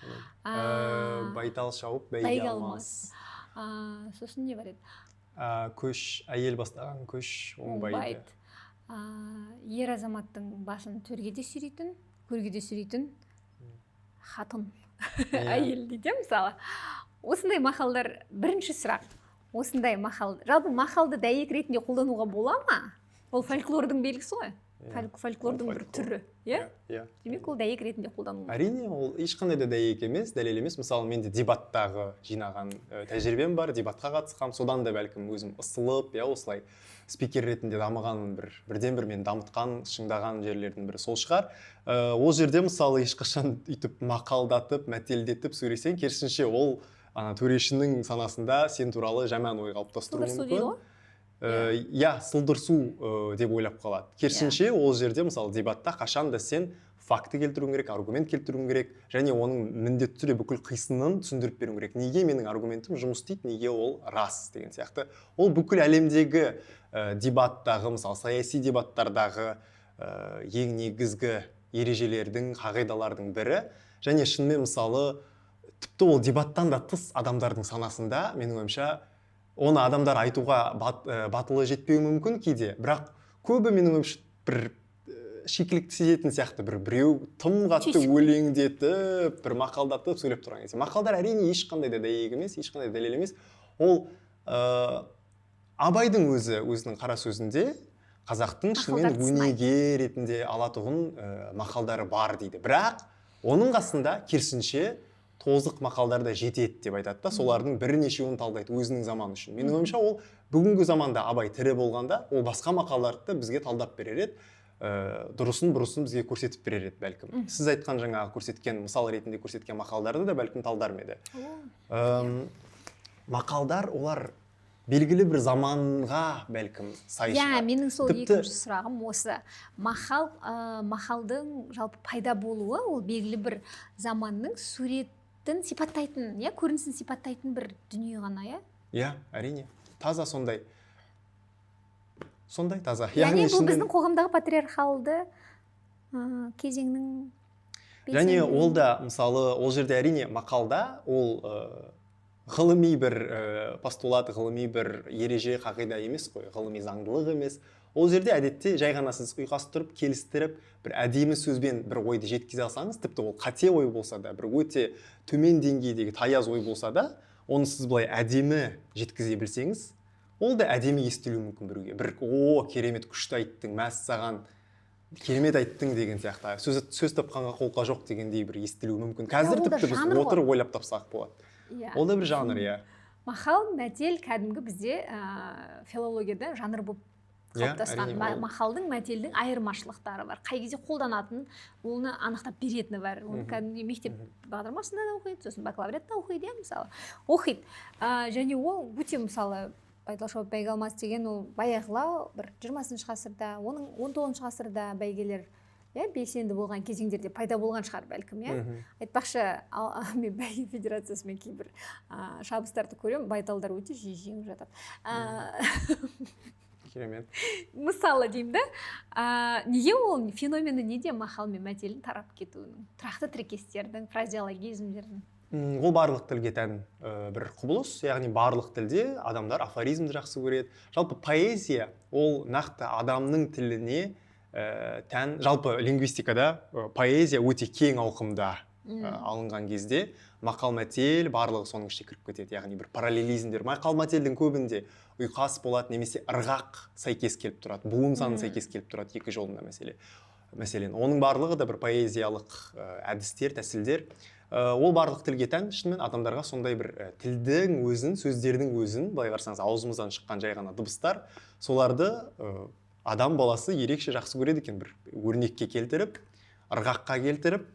Байтал шауып, бәйге алмас. Сосын не бар еді? Әйел бастаған көш оңбайды. Ер азаматтың басын төргеде сүйрейтін, көргеде сүйрейтін хатын әйел дейді, мысалы. Осындай мақалдар, бірінші сұрақ, осындай мақал, жалпы мақалды дәйек ретінде қолдануға бола ма? Ол фольклордың белгісі ғой. Фольклордың бір түрі. Демек, ол дәйек ретінде қолдануға. Әрине, ол ешқандай да дәйек емес, дәлел емес. Мысалы, менде дебаттағы жинаған тәжірибем бар, дебатқа қатысқам, содан да бәлкім өзім ысылып, осылай спикер ретінде дамығанын бірден-бір мен дамытқан, шыңдаған жерлердің бірі сол шығар. Ол жерде мысалы ешқашан үйтіп мақалдатып, мәтелдетіп сөйлесең, керісінше ол төрешінің санасында сен туралы жаман ой қалыптастыруы мүмкін. Сылдырсу деп ойлап қалады. Керісінше ол жерде мысалы дебатта қашан да сен факты келтіруің керек, аргумент келтіруің керек, және оның міндетті түрде бүкіл қисынын түсіндіріп беруің керек. Неге менің аргументім жұмыс істейді, неге ол рас деген сияқты. Ол бүкіл әлемдегі дебаттағы, мысалы саяси дебаттардағы ең негізгі ережелердің, қағидалардың бірі. Және шынымен мысалы тіпті ол дебаттан да тыс адамдардың санасында, менің ойымша, оны адамдар айтуға батылы жетпеуі мүмкін кейде, бірақ көбі менің ойымша бір шикілікті сезетін сияқты, біреу тым қатты өлеңдетіп, бір мақалдатып сөйлеп тұрған кезде. Мақалдар әрине ешқандай да дәйек емес, ешқандай да дәлел емес. Ол Абайдың өзінің қара сөзінде қазақтың шынымен өнеге ретінде алатұғын мақалдары бар дейді. Бірақ оның қасында керісінше тозық мақалдар да жетеді деп айтады да, солардың бірнешеуін талдайды өзінің заманы үшін. Менің ойымша ол бүгінгі заманда Абай тірі болғанда, ол басқа мақалдарды бізге талдап берер еді, дұрысын бұрысын бізге көрсетіп берер еді бәлкім. Сіз айтқан жаңағы көрсеткен, мысал ретінде көрсеткен мақалдарды да бәлкім талдар ме еді. Мақалдар олар белгілі бір заманға бәлкім сай шығар. Менің сол екінші сұрағым осы. Мақалдың жалпы пайда болуы, ол белгілі бір заманның суретін сипаттайтын, көрінісін сипаттайтын бір дүние ғана, әрине. Таза сондай таза. Яғни бұл біздің қоғамдағы патриархалды кезеңнің... Және ол да, мысалы, ол жерде әрине мақалда, ол ғылыми бір постулат, ғылыми бір ереже қағида емес қой, ғылыми заңдылық емес. Ол жерде әдетте жай ғана сіз ұйқастырып, келістіріп, бір әдемі сөзбен бір ойды жеткізе алсаңыз, тіпті ол қате ой болса да, бір өте төмен деңгейдегі таяз ой болса да, оны сіз былай әдемі жеткізе білсеңіз, ол да әдемі естілуі мүмкін біреуге. Бір керемет күшті айттың, мәссаған, керемет айттың деген сияқты. Сөз тапқанға қолқа жоқ дегендей бір естілуі мүмкін. Қазір тіпті біз отырып ойлап тапсақ болады. Ол да бір жанр, иә. Мақал, мәтел кәдімгі бізде филологияда жанр болып қалыптасқан. Мақалдың, мәтелдің айырмашылықтары бар. Қай кезде қолданатын, оны анықтап беретіні бар. Оны кәдімгі мектеп бағдарламасында да оқиды, сосын бакалавриатта оқиды, мысалы. Оқиды. Және ол өте, мысалы, Байталшабай Байғалмас деген ол баяғылау бір 20-шы ғасырда, оның 19-шы ғасырда бәйгелер белсенді болған кезеңдерде пайда болған шығар бәлкім, айтпақшы, мен бәйге федерациясымен кейбір шабыстарды көремін, байталдар өте жиі жеңіп жатады. Керемет. Мысалы деймін да, неге ол феномені неде мақал мен мәтелдің тарап кетуінің, тұрақты тіркестердің, фразеологизмдердің? Ол барлық тілге тән бір құбылыс, яғни барлық тілде адамдар афоризмді жақсы көреді. Жалпы поэзия ол нақты адамның тіліне тән, жалпы лингвистикада поэзия өте кең ауқымда алынған кезде мақал мәтел барлығы соның ішіне кіріп кетеді. Яғни бір параллелизмдер. Мақал мәтелдің көбінде ұйқас болады, немесе ырғақ сайкес келіп тұрады, буын саны сайкес келіп тұрады екі жолында мәселен. Оның барлығы да бір поэзиялық әдістер, тәсілдер. Ол барлық тілге тән, шынымен адамдарға сондай бір тілдің өзін, сөздердің өзін, былай қарасаңыз, аузымыздан шыққан жай ғана дыбыстар, соларды адам баласы ерекше жақсы көреді екен, бір өрнекке келтіріп, ырғаққа келтіріп,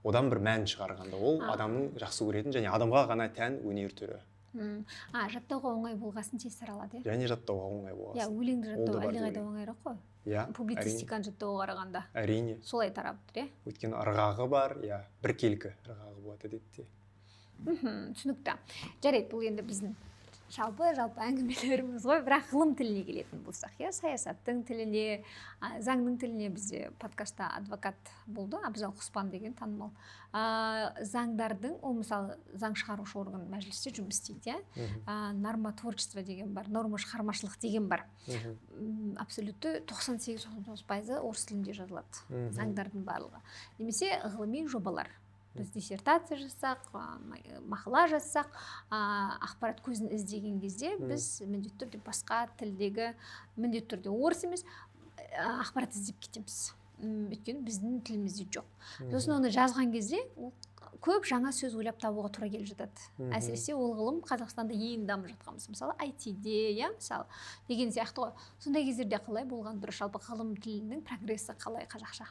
одан бір мән шығарғанда. Ол адамның жақсы көретін және адамға ғана тән өнер түрі. Жаттауға оңай болғасын тез таралады, Және жаттауға оңай болғасын. Өлеңді жаттау әлдеқайда оңайырақ қой. Публицистиканы жаттауға қарағанда. Әрине. Солай тарап тұр, Өйткені ырғағы бар, біркелкі ырғағы болады әдетте. Түсінікті. Жарайды, бұл енді біздің жалпы әңгімелеріміз ғой, бірақ ғылым тіліне келетін болсақ, саясаттың тіліне, заңның тіліне бізде подкастта адвокат болды, Абзал Құспан деген танымал. Заңдардың, ол мысалы заң шығарушы орган мәжілісте жұмыс істейді, нормотворчество деген бар, норма шығармашылық деген бар. Абсолютті 98-99% орыс тілінде жазылады, заңдардың барлығы. Немесе ғылыми жобалар. Біз диссертация жазсақ, мақала жазсақ, ақпарат көзін іздеген кезде біз міндетті түрде басқа тілдегі, міндетті түрде орыс емес, ақпарат іздеп кетеміз. Өйткені біздің тілімізде жоқ. Сосын оны жазған кезде көп жаңа сөз ойлап табуға тура келіп жатады. Әсіресе ол ғылым Қазақстанда ең дамып жатқанбыз. Мысалы, IT-де, мысалы, деген сияқты ғой. Сондай кездерде қалай болған дұрыс, жалпы ғылым тілінің прогрессі қалай қазақша?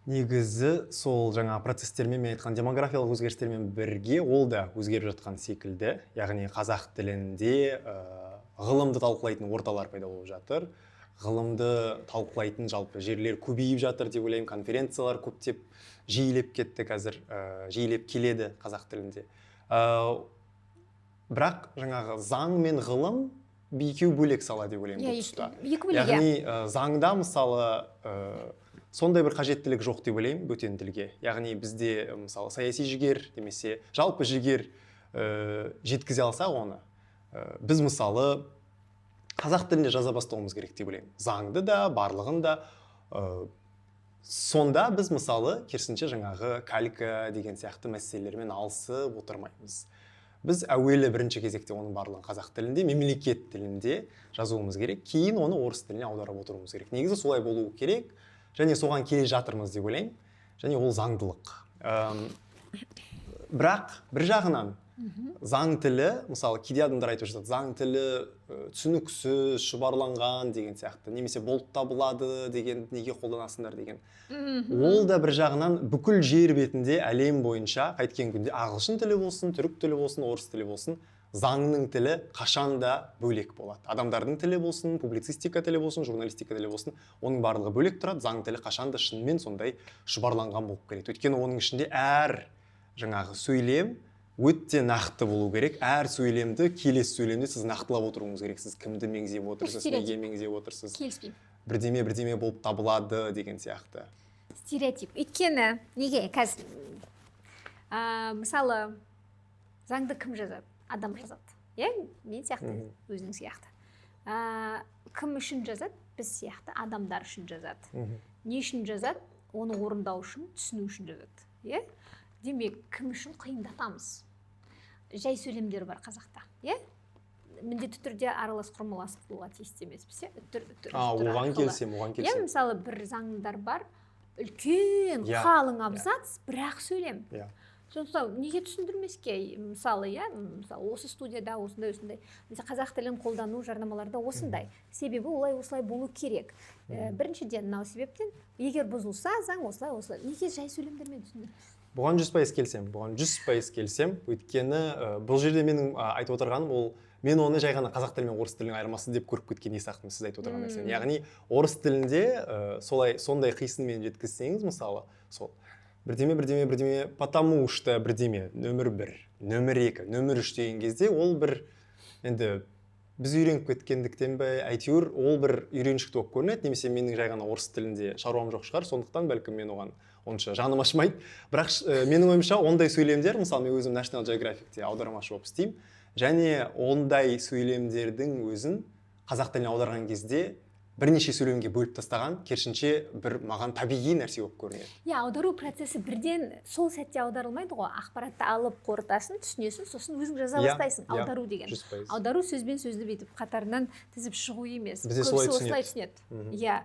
Негізі сол жаңа процестермен, мен айтқан демографиялық өзгерістермен бірге ол да өзгеріп жатқан секілді. Яғни қазақ тілінде ғылымды талқылайтын орталар пайда болып жатыр. Ғылымды талқылайтын жалпы жерлер көбейіп жатыр деп ойлаймын. Конференциялар көптеп жиілеп кетті қазір, жиілеп келеді қазақ тілінде. Бірақ жаңағы заң мен ғылым екеуі бөлек сала деп ойлаймын бұл тұста. Яғни заңда мысалы сондай бір қажеттілік жоқ деп ойлаймын бөтен тілге. Яғни бізде мысалы саяси жігер немесе жалпы жігер жеткізе алсақ оны, біз мысалы қазақ тілінде жаза бастауымыз керек деп ойлаймын. Заңды да, барлығын да. Сонда біз мысалы керісінше жаңағы калька деген сияқты мәселелермен алысып отырмаймыз. Біз әуелі бірінші кезекте оның барлығын қазақ тілінде, мемлекет тілінде жазуымыз керек, кейін оны орыс тіліне аударып отыруымыз керек. Негізі солай болуы керек. Және соған келе жатырмыз деп ойлаймын. Және ол заңдылық. Бірақ бір жағынан заң тілі, мысалы кейде адамдар айтып жатады, заң тілі түсініксіз, шұбарланған деген сияқты, немесе болып табылады деген, неге қолданасыңдар деген. Ол да бір жағынан бүкіл жер бетінде әлем бойынша қайткен күнде ағылшын тілі болсын, түрік тілі болсын, орыс тілі болсын, заңның тілі қашанда бөлек болады. Адамдардың тілі болсын, публицистика тілі болсын, журналистика тілі болсын, оның барлығы бөлек тұрады. Заң тілі қашанда шынымен сондай шұбарланған болып келеді. Өйткені оның ішінде әр жаңағы сөйлем өте нақты болу керек. Әр сөйлемді, келесі сөйлемде сіз нақтылап отыруыңыз керек. Сіз кімді меңзеп отырсыз, неге меңзеп отырсыз. Келіспеймін. Бірдеме болып табылады деген сияқты. Стереотип. Өйткені неге қазір мысалы заңды кім жазады? адам жазады. Иә, мен сияқты, өзің сияқты. Кім үшін жазады? Біз сияқты адамдар үшін жазады. Не үшін жазады? Оны орындау үшін, түсіну үшін жазады. Иә? Демек, кім үшін қиындатамыз? Жай сөйлемдер бар қазақта. Иә? Міндетті түрде аралас құрмалас қылуға тиісті емеспіз. Оған келсем. Иә, мысалы бір заңдар бар, үлкен, қалың абзац, бірақ сөйлем. Сондықтан неге түсіндірмеске? Мысалы, мысалы осы студияда осындай. Мысалы қазақ тілін қолдану жарнамаларда осындай. Себебі осылай болу керек. Біріншіден, мынау себептен, егер бұзылса, заң осылай. Неге жай сөйлемдермен түсіндірмесіз? Бұған 100% келсем. Өйткені бұл жерде менің айтып отырғаным ол мен оны жай ғана қазақ тілі мен орыс тілінің айырмасы деп көріп кеткен есақтым сіз айтып отырған нәрсені. Яғни орыс тілінде сондай қисынмен жеткізсеңіз, мысалы, сол бірдеме, потому что бірдеме, нөмір 1, нөмір 2, нөмір 3 деген кезде ол бір енді біз үйреніп кеткендіктен бе, әйтеуір ол бір үйреншікті болып көрінеді, немесе менің жай ғана орыс тілінде шаруам жоқ шығар, сондықтан бәлкім мен оған онша жаным ашымайды. Бірақ менің ойымша ондай сөйлемдер, мысалы мен өзім National Geographic'те аудармашы болып істеймін, және ондай сөйлемдердің өзін қазақ тіліне аударған кезде бірнеше сөйлемге бөліп тастаған, керісінше бір маған табиғи нәрсе болып көрінеді. Иә, аудару процесі бірден сол сәтте аударылмайды ғой. Ақпаратты алып қорытасың, түсінесің, сосын өзің жаза бастайсың. Аудару деген. Аудару сөзбен сөзді бүйтіп қатарынан тізіп шығу емес. Көбісі осылай түсінеді. Иә.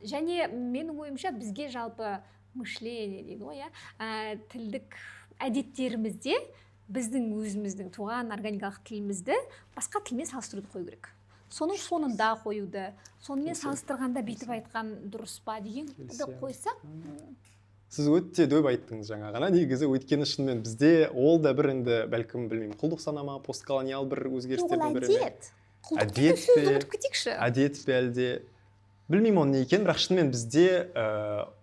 Және менің ойымша бізге жалпы мышление дейді ғой, тілдік әдеттерімізде біздің өзіміздің туған органикалық тілімізді басқа тілмен салыстыруды қою керек. Соның соңында қоюды, сонымен салыстырғанда бүйтіп айтқан дұрыс па дегенді қойсақ. Сіз өте дөп айттыңыз жаңа ғана, негізі өйткені шынымен бізде ол да бір енді бәлкім білмеймін, құлдық санама, постколониал бір өзгерістердің бірі ме? Әдет пе әлде? Білмеймін оны не екен, бірақ шынымен бізде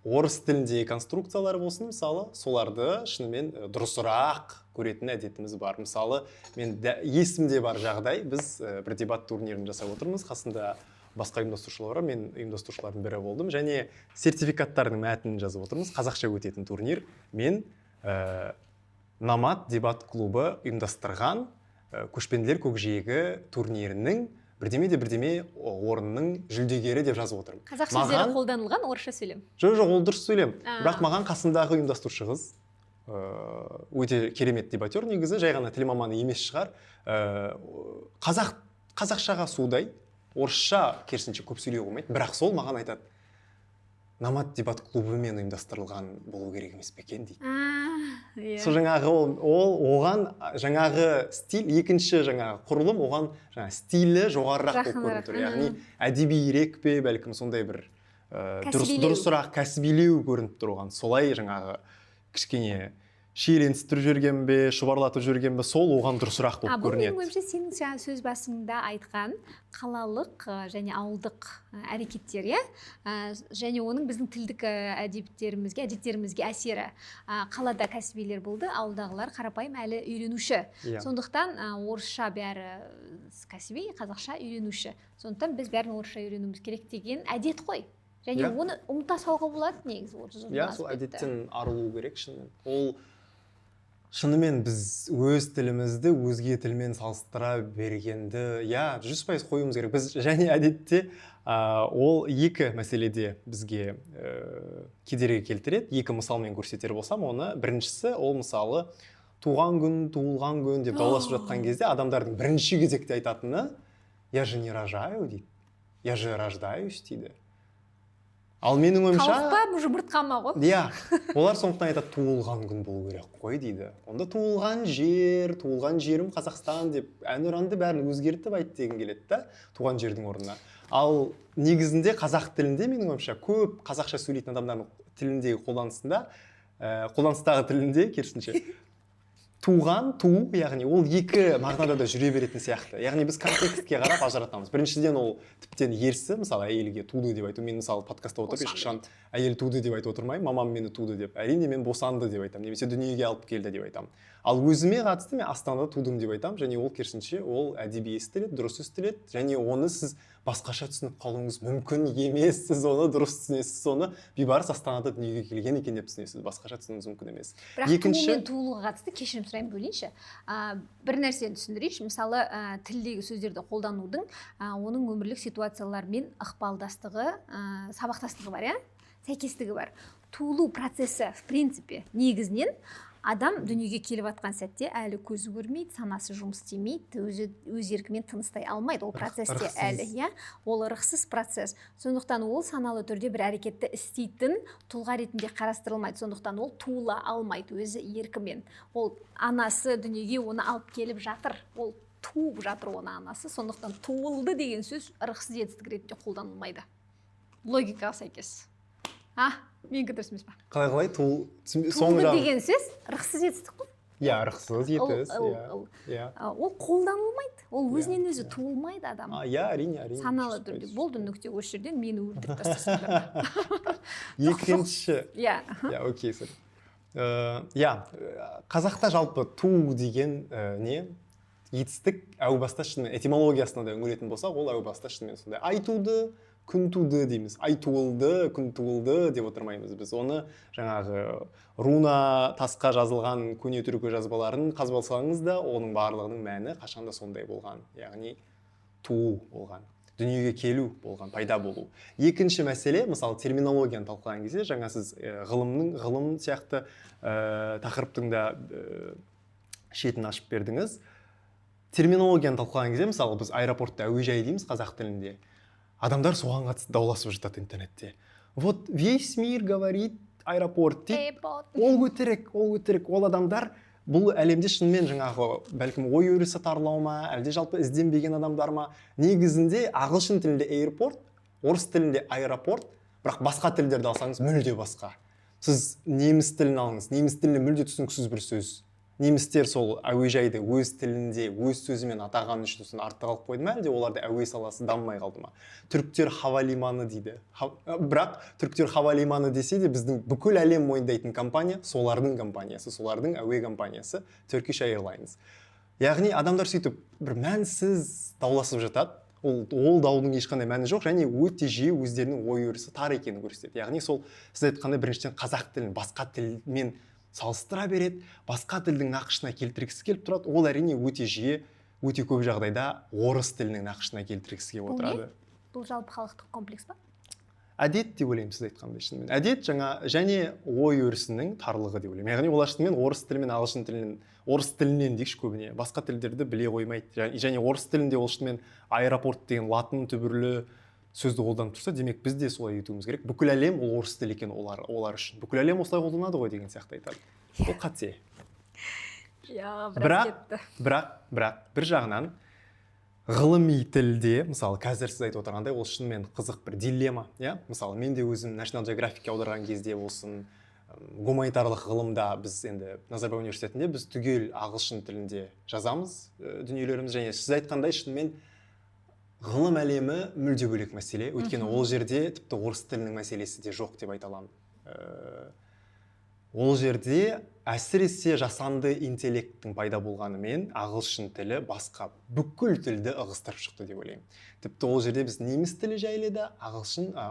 орыс тіліндегі конструкциялар болсын, мысалы, соларды шынымен дұрысырақ көретін әдетіміз бар. Мысалы, мен есімде бар жағдай, біз бір дебат турнирін жасап отырмыз, қасында басқа ұйымдастырушылар, мен ұйымдастырушылардың бірі болдым, және сертификаттардың мәтінін жазып отырмыз, қазақша өтетін турнир. Мен Намат дебат клубы ұйымдастырған көшпенділер көкжиегі турнирінің бірдеме орынның жүлдегері деп жазып отырмын. Қазақ сөздері қолданылған орысша сөйлем. Жоқ, ол дұрыс сөйлем. Бірақ маған қасымдағы ұйымдастырушы қыз өте керемет дебатер, негізі жай ғана тіл маманы емес шығар. Қазақшаға судай, орысша керісінше көп сөйлеуге болмайды, бірақ сол маған айтады: Намат дебат клубымен ұйымдастырылған болу керек емес пе екен дейді. Сол жаңағы оған жаңағы стиль, екінші жаңағы құрылым, оған стилі жоғарырақ болып көрініп тұр. Яғни әдебиірек пе, бәлкім сондай бір дұрысырақ кәсібилеу көрініп тұр оған. Солай жаңағы кішкене шиеленістіріп жүрген бе, шұбарлатып жүрген бе, сол оған дұрысырақ болып көрінеді. Бұл менің ойымша сенің сөз басыңда айтқан қалалық және ауылдық әрекеттер, және оның біздің тілдік әдеттерімізге әсері. Қалада кәсібилер болды, ауылдағылар қарапайым әлі үйренуші. Сондықтан орысша бәрі кәсіби, қазақша үйренуші. Сондықтан біз бәрін орысша үйренуіміз керек деген әдет қой. Және оны ұмыта салуға болады негізі. Сол әдеттен арылу керек шынымен. Ол шынымен біз өз тілімізді өзге тілмен салыстыра бергенді 100% қоюымыз керек. Біз және әдетте ол екі мәселеде бізге кедергі келтіреді. Екі мысалмен көрсетер болсам, оны біріншісі ол мысалы туған күн деп дауласып жатқан кезде адамдардың бірінші кезекте айтатыны я же не рожаю дейді, я же рождаюсь дейді. Ал менің ойымша халыққа жұмыртқама ғой. Олар сондықтан айтады, туылған күн болу керек қой дейді. Онда туылған жерім Қазақстан деп әнұранды бәрін өзгертіп айт деген келеді да, туған жердің орнына. Ал негізінде қазақ тілінде менің ойымша көп қазақша сөйлейтін адамдардың тіліндегі қолданыстағы тілінде керісінше яғни ол екі мағынада да жүре беретін сияқты. Яғни біз контекстке қарап ажыратамыз. Біріншіден ол тіптен ерсі, мысалы әйелге туды деп айту. Мен мысалы подкастта отырып ешқашан әйел туды деп айтып отырмаймын, мамам мені туды деп. Әрине мен босанды деп айтамын, немесе дүниеге алып келді деп айтамын. Ал өзіме қатысты мен Астанада тудым деп айтамын, және ол керісінше ол әдеби естіледі, дұрыс естіледі, және оны сіз басқаша түсініп қалуыңыз мүмкін емес. Сіз оны дұрыс түсінесіз, соны бейбарыс Астанада дүниеге келген екен деп түсінесіз, басқаша түсінуіңіз мүмкін емес. Бірақ туу мен туылуға қатысты кешірім сұрайын, бөлейінші. Бір нәрсені түсіндірейінші. Мысалы, тілдегі сөздерді қолданудың оның өмірлік ситуациялармен ықпалдастығы, сабақтастығы бар, сәйкестігі бар. Туылу процесі, в принципе, негізінен адам дүниеге келіп атқан сәтте әлі көзі көрмейді, санасы жұмыс істемейді, өз еркімен тыныстай алмайды. Ол процесте әлі, ол ырықсыз процесс. Сондықтан ол саналы түрде бір әрекетті істейтін тұлға ретінде қарастырылмайды. Сондықтан ол туыла алмайды өзі еркімен. Ол анасы дүниеге оны алып келіп жатыр. Ол туып жатыр оны анасы. Сондықтан туылды деген сөз ырықсыз етістік ретінде қолданылмайды. Логикаға сәйкес. Менікі дұрыс емес па? Қалай туылды деген сөз ырықсыз етістік қой. Ырықсыз етіс. Ол қолданылмайды. Ол өзінен өзі туылмайды адам. Әрине. Саналы түрде. Болды нүкте, осы жерден мені өлтіріп тастасыңдар. Екінші. Окей, сәл. Қазақта жалпы туу деген не? Етістік әу баста шынымен этимологиясына да үңілетін болсақ, ол әу баста шынымен сондай. Ай туды, күн туды дейміз. Ай туылды, күн туылды деп отырмаймыз. Біз оны жаңағы руна тасқа жазылған көне түркі жазбаларын қазбалсаңыз да, оның барлығының мәні қашанда сондай болған. Яғни туу болған, дүниеге келу болған, пайда болу. Екінші мәселе, мысалы терминологияны талқылаған кезде, жаңа сіз ғылым сияқты тақырыптың да шетін ашып бердіңіз. Терминологияны талқылаған кезде, мысалы біз аэропортта әуежай дейміз қазақ тілінде. Адамдар соған қатысты дауласып жатады интернетте. Вот весь мир говорит аэропорт дейді. Ол өтірік. Ол адамдар бұл әлемде шынымен жаңағы бәлкім ой өрісі тарлау ма, әлде жалпы ізденбеген адамдар ма? Негізінде ағылшын тілінде аэропорт, орыс тілінде аэропорт, бірақ басқа тілдерді алсаңыз мүлде басқа. Сіз неміс тілін алыңыз, неміс тілінде мүлде түсініксіз бір сөз. Немістер сол әуежайды өз тілінде, өз сөзімен атаған үшін артта қалып қойды ма, әлде оларды әуе саласы дамымай қалды ма? Түріктер хавалиманы дейді. Бірақ түріктер хавалиманы десе де біздің бүкіл әлем мойындайтын компания солардың компаниясы, солардың әуе компаниясы Turkish Airlines. Яғни адамдар сөйтіп бір мәнсіз дауласып жатады. Ол даудың ешқандай мәні жоқ, және өте жиі өздерінің ой өрісі тар екенін көрсетеді. Яғни сол сіз айтқандай біріншіден қазақ тілін басқа тілмен салыстыра береді, басқа тілдің нақышына келтіргісі келіп тұрады. Ол әрине өте жиі, өте көп жағдайда орыс тілінің нақышына келтіргісі келіп отырады. Бұл жалпы халықтық комплекс па? Әдет деп ойлаймын, сіз айтқандай шынымен. Әдет және ой өрісінің тарлығы деп ойлаймын. Яғни олар шынымен орыс тілі мен ағылшын тілінен, орыс тілінен дейікші көбіне басқа тілдерді біле қоймайды. Және орыс тілінде ол шынымен аэропорт деген латын түбірлі сөзді қолданып тұрса, демек біз де солай етуіміз керек. Бүкіл әлем ол орыс тілі екен олар үшін. Бүкіл әлем осылай қолданады ғой деген сияқты айтады. Ол қате. Бірақ бір жағынан ғылыми тілде, мысалы қазір сіз айтып отырғандай, ол шынымен қызық бір дилемма. Мысалы мен де өзім National Geographic'ке аударған кезде болсын, гуманитарлық ғылымда біз енді Назарбаев университетінде біз түгел ағылшын тілінде жазамыз дүниелеріміз, және сіз айтқандай шынымен ғылым әлемі мүлде бөлек мәселе. Өйткені ол жерде тіпті орыс тілінің мәселесі де жоқ деп айта аламын. Ол жерде әсіресе жасанды интеллекттің пайда болғанымен ағылшын тілі басқа бүкіл тілді ығыстырып шықты деп ойлаймын. Тіпті ол жерде біз неміс тілі жайлы да,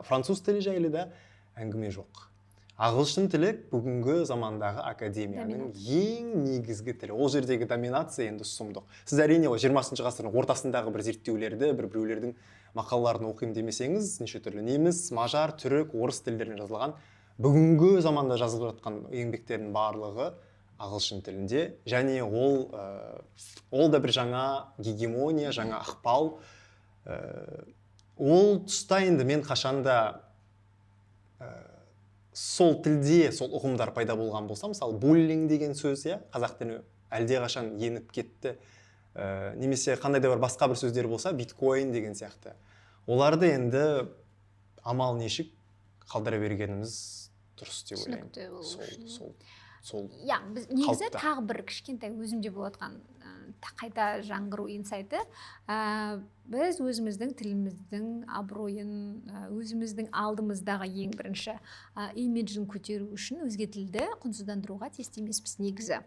француз тілі жайлы да әңгіме жоқ. Ағылшын тілі бүгінгі замандағы академияның ең негізгі тілі. Ол жердегі доминация енді сұмдық. Сіз әрине 20 ғасырдың ортасындағы бір зерттеулерді, біреулердің мақалаларын оқимын демесеңіз, неше түрлі неміс, мажар, түрік, орыс тілдерінен жазылған бүгінгі заманда жазылып жатқан еңбектердің барлығы ағылшын тілінде, және ол да бір жаңа гегемония, жаңа ықпал. Ол тұста енді мен қашанда сол тілде сол ұғымдар пайда болған болса, мысалы буллинг деген сөз, қазақ тілі әлде қашан еніп кетті, немесе қандай да бір басқа бір сөздер болса, биткоин деген сияқты. Оларды енді амал нешік қалдыра бергеніміз дұрыс деп ойлаймын. Негізі тағы бір кішкентай өзімде болатқан қайта жаңғыру инсайты біз өзіміздің тіліміздің абыройын, өзіміздің алдымыздағы ең бірінші имиджін көтеру үшін өзге тілді құнсыздандыруға тиісті емеспіз негізі.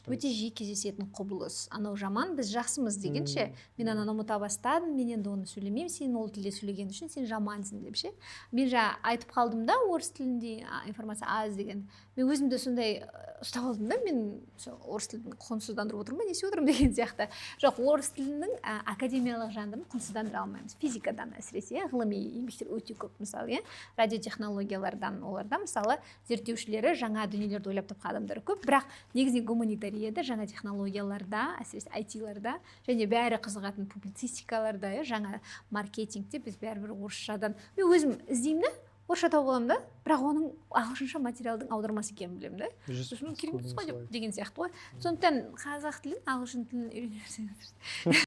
Өте жиі кездесетін құбылыс. Анау жаман, біз жақсымыз дегенше, мен ананы ұмыта бастадым, мен енді оны сөйлемеймін, сен ол тілде сөйлеген үшін сен жамансың деп ше. Мен айтып қалдым да, орыс тілінде информация аз деген. Мен өзімді сондай ұстап алдым да, мен орыс тілін құнсыздандырып отырмын ба, несе отырмын деген сияқты. Жоқ, орыс тілінің академиялық жанрын құнсыздандыра алмаймыз. Физикадан әсіресе ғылыми еңбектер өте көп, мысалы, радиотехнологиялардан, оларда мысалы зерттеушілері жаңа дүниелерді ойлап тапқан адамдар көп, бірақ негізінен гуманитарияда, жаңа технологияларда, әсіресе IT-ларда және бәрі қызығатын публицистикаларда, жаңа маркетингте біз бәрібір орысшадан мен өзім іздеймін да, орысша тауып аламын да, бірақ оның ағылшынша материалдың аудармасы екенін білемін да. Сосын керемет қой деген сияқты ғой. Сондықтан қазақ тілін, ағылшын тілін үйренерсеңіз.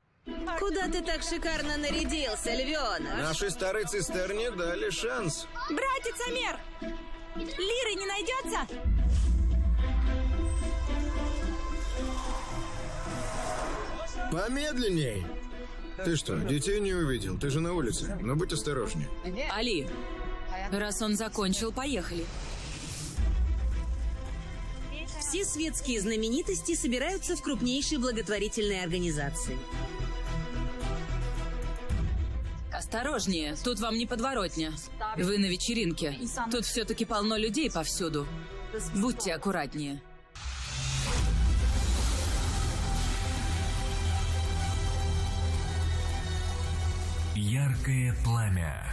Куда ты так шикарно нарядился, львёныш? Нашей старой цистерне дали шанс. Братец Амер! Лиры не найдется? Помедленней. Ты что, детей не увидел? Ты же на улице. Но будь осторожнее. Али, раз он закончил, поехали. Все светские знаменитости собираются в крупнейшей благотворительной организации. Осторожнее, тут вам не подворотня. Вы на вечеринке. Тут все-таки полно людей повсюду. Будьте аккуратнее. Яркое пламя.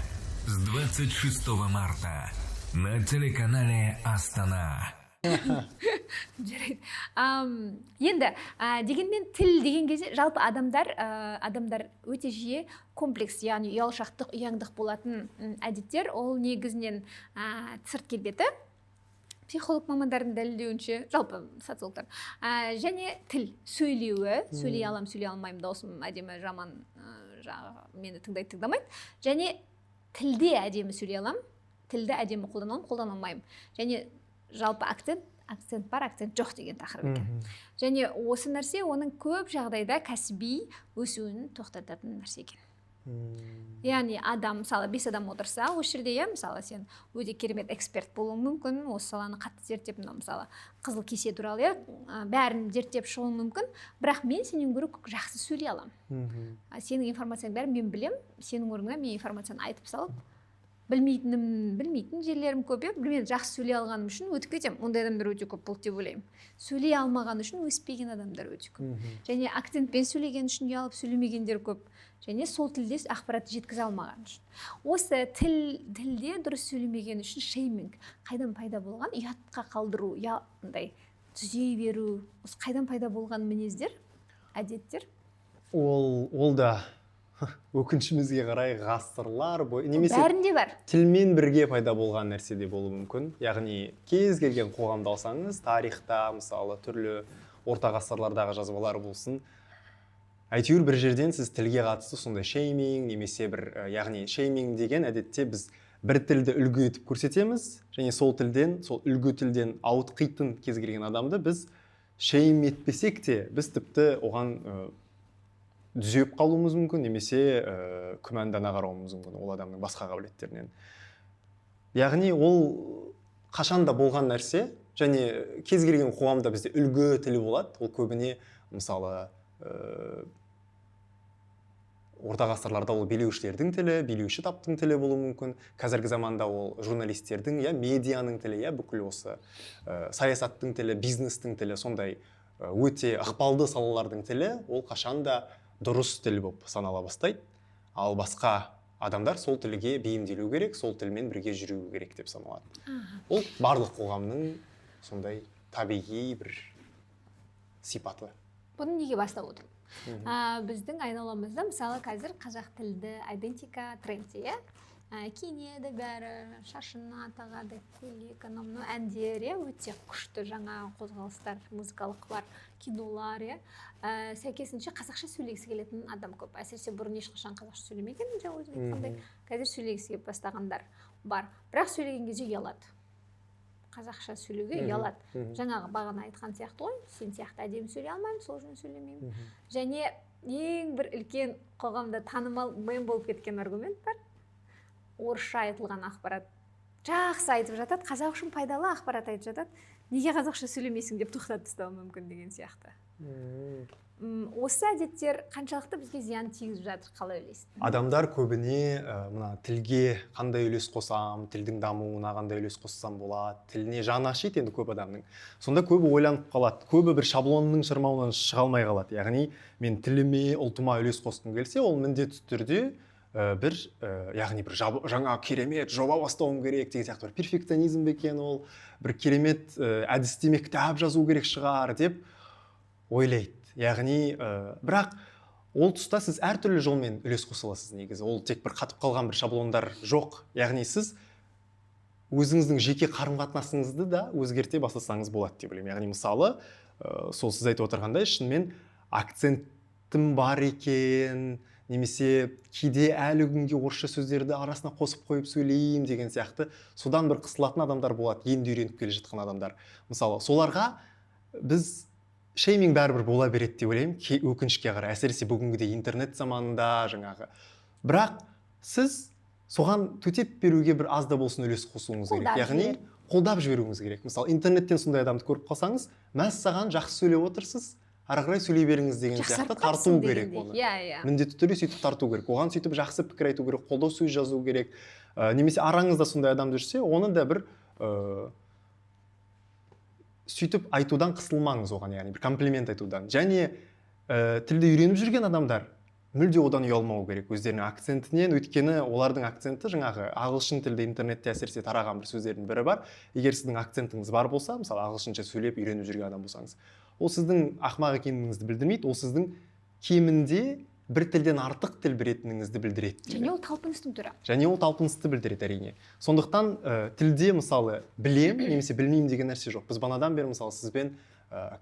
С 26 марта на телеканале Астана. Енді дегенмен тіл деген кезде жалпы адамдар өте жиі комплекс, яғни ұялшақтық, ұяңдық болатын әдеттер, ол негізінен сырт келбеті, психолог мамандардың дәлелдеуінше, жалпы социологтар, және тіл, сөйлеуі, сөйлей алам, сөйлей алмаймын, даусым әдемі, жаман, мені тыңдайды, тыңдамайды, және тілде әдемі сөйлей алам, тілді әдемі қолдана алмаймын, және жалпы акцент бар, акцент жоқ деген тақырып екен. Және осы нәрсе оның көп жағдайда кәсіби өсуін тоқтататын нәрсе екен. Яғни адам, мысалы 5 адам отырса, осы жерде, мысалы сен өте керемет эксперт болуың мүмкін, осы саланы қатты зерттеп, мысалы қызыл кесе туралы, бәрін зерттеп шығуың мүмкін, бірақ мен сенен гөрі жақсы сөйлей алам. Сенің информацияң бәрін мен білем, сенің орныңа мен информацияны айтып салып, білмейтін жерлерім көп, білмейді, жақсы сөйлей алғаным үшін өтіп кетем. Ондай адамдар өте көп болды деп ойлаймын. Сөйлей алмаған үшін өспеген адамдар өте көп. Және акцентпен сөйлеген үшін ұялып сөйлемегендер көп. Және сол тілде ақпаратты жеткізе алмаған үшін. Осы тілде дұрыс сөйлемеген үшін шейминг қайдан пайда болған? Ұятқа қалдыру, ұятындай түзей беру, осы қайдан пайда болған мінездер, әдеттер? Ол да өкінішімізге қарай ғасырлар бойы, немесе бәрінде бар. Тілмен бірге пайда болған нәрсе де болуы мүмкін. Яғни кез келген қоғамда алсаңыз, тарихта, мысалы, түрлі орта ғасырлардағы жазбалар болсын, әйтеуір бір жерден сіз тілге қатысты сондай шейминг, немесе яғни шейминг деген әдетте біз бір тілді үлгі етіп көрсетеміз, және сол үлгі тілден ауытқитын кез келген адамды біз шейм етпесек те, біз тіпті оған дүзеп қалуымыз мүмкін, немесе күмәндана қарауымыз мүмкін ол адамның басқа қабілеттерінен. Яғни ол қашанда болған нәрсе, және кез келген қоғамда бізде үлгі тілі болады. Ол көбіне, мысалы, орта ғасырларда ол билеушілердің тілі, билеуші таптың тілі болуы мүмкін. Қазіргі заманда ол журналистердің, медианың тілі, бүкіл осы саясаттың тілі, бизнестің тілі, сондай өте ықпалды салалардың тілі, ол қашанда дұрыс тіл болып санала бастайды. Ал басқа адамдар сол тілге бейімделу керек, сол тілмен бірге жүру керек деп саналады. Ол барлық қоғамның сондай табиғи бір сипаты. Бұны неге бастап отыр? Біздің айналамызда, мысалы, қазір қазақ тілді айдентика трендте, киінеді бәрі, шашына тағады, көйлек, әндер, өте күшті жаңа қозғалыстар, музыкалық бар, кинолар, сәйкесінше қазақша сөйлегісі келетін адам көп. Әсіресе бұрын ешқашан қазақша сөйлемеген, қазір сөйлегісі келіп бастағандар бар. Бірақ сөйлеген кезде ұялады. қазақша сөйлеуге ұялады. Жаңағы бағана айтқан сияқты ғой, сен сияқты әдемі сөйлей алмаймын, сол үшін сөйлемеймін. Және ең бір үлкен қоғамда танымал мем болып кеткен аргумент бар. Орысша айтылған ақпарат жақсы айтып жатады, қазақ үшін пайдалы ақпарат айтып жатады. Неге қазақша сөйлемейсің деп тоқтатып тастауы мүмкін деген сияқты. Осы әдеттер қаншалықты бізге зиян тигізіп жатыр, қалай ойлайсың? Адамдар көбіне мына тілге қандай үлес қосам, тілдің дамуына қандай үлес қоссам болады, тіліне жаны ашиды енді көп адамның. Сонда көбі ойланып қалады, көбі бір шаблонның шырмауынан шыға алмай қалады. Яғни мен тіліме, ұлтыма үлес қосқым келсе, ол міндетті түрде яғни бір жаңа керемет жоба бастауым керек деген сияқты бір перфекционизм бекен, ол бір керемет әдістеме кітап жазу керек шығар деп ойлайды. Яғни бірақ ол тұста сіз әртүрлі жолмен үлес қоса аласыз негізі. Ол тек бір қатып қалған бір шаблондар жоқ. Яғни сіз өзіңіздің жеке қарым-қатынасыңызды да өзгерте бастасаңыз болады деп ойлаймын. Яғни мысалы сол сіз айтып отырғандай шынымен акцентім бар екен, немесе кейде әлі күнге орысша сөздерді арасына қосып қойып сөйлеймін деген сияқты содан бір қысылатын адамдар болады, енді үйреніп келе жатқан адамдар. Мысалы соларға біз шейминг бәрібір бола береді деп ойлаймын, өкінішке қарай, әсіресе бүгінгідей интернет заманында жаңағы. Бірақ сіз соған төтеп беруге бір аз да болсын үлес қосуыңыз керек. Яғни қолдап жіберуіңіз керек. Мысалы интернеттен сондай адамды көріп қалсаңыз, мәссаған жақсы сөйлеп отырсыз, ары қарай сөйлей беріңіз деген сияқты тарту керек оны. Міндетті түрде сөйтіп тарту керек. Оған сөйтіп жақсы пікір айту керек, қолдау сөз жазу керек. Немесе араңызда сондай адам жүрсе, оны да бір сөйтіп айтудан қысылмаңыз оған, яғни бір комплимент айтудан. Және тілді үйреніп жүрген адамдар мүлде одан ұялмау керек өздерінің акцентінен, өйткені олардың акценті жаңағы ағылшын тілді интернетте әсіресе тараған бір сөздердің бірі бар. Егер сіздің акцентіңіз бар болса, мысалы ағылшынша сөйлеп үйреніп жүрген адам болсаңыз, ол сіздің ақымақ екеніңізді білдірмейді, ол сіздің кемінде бір тілден артық тіл білетініңізді білдіреді. Және ол талпыныстың түрі. Және ол талпынысты білдіреді әрине. Сондықтан тілде мысалы білем немесе білмеймін деген нәрсе жоқ. Біз бағанадан бері мысалы сізбен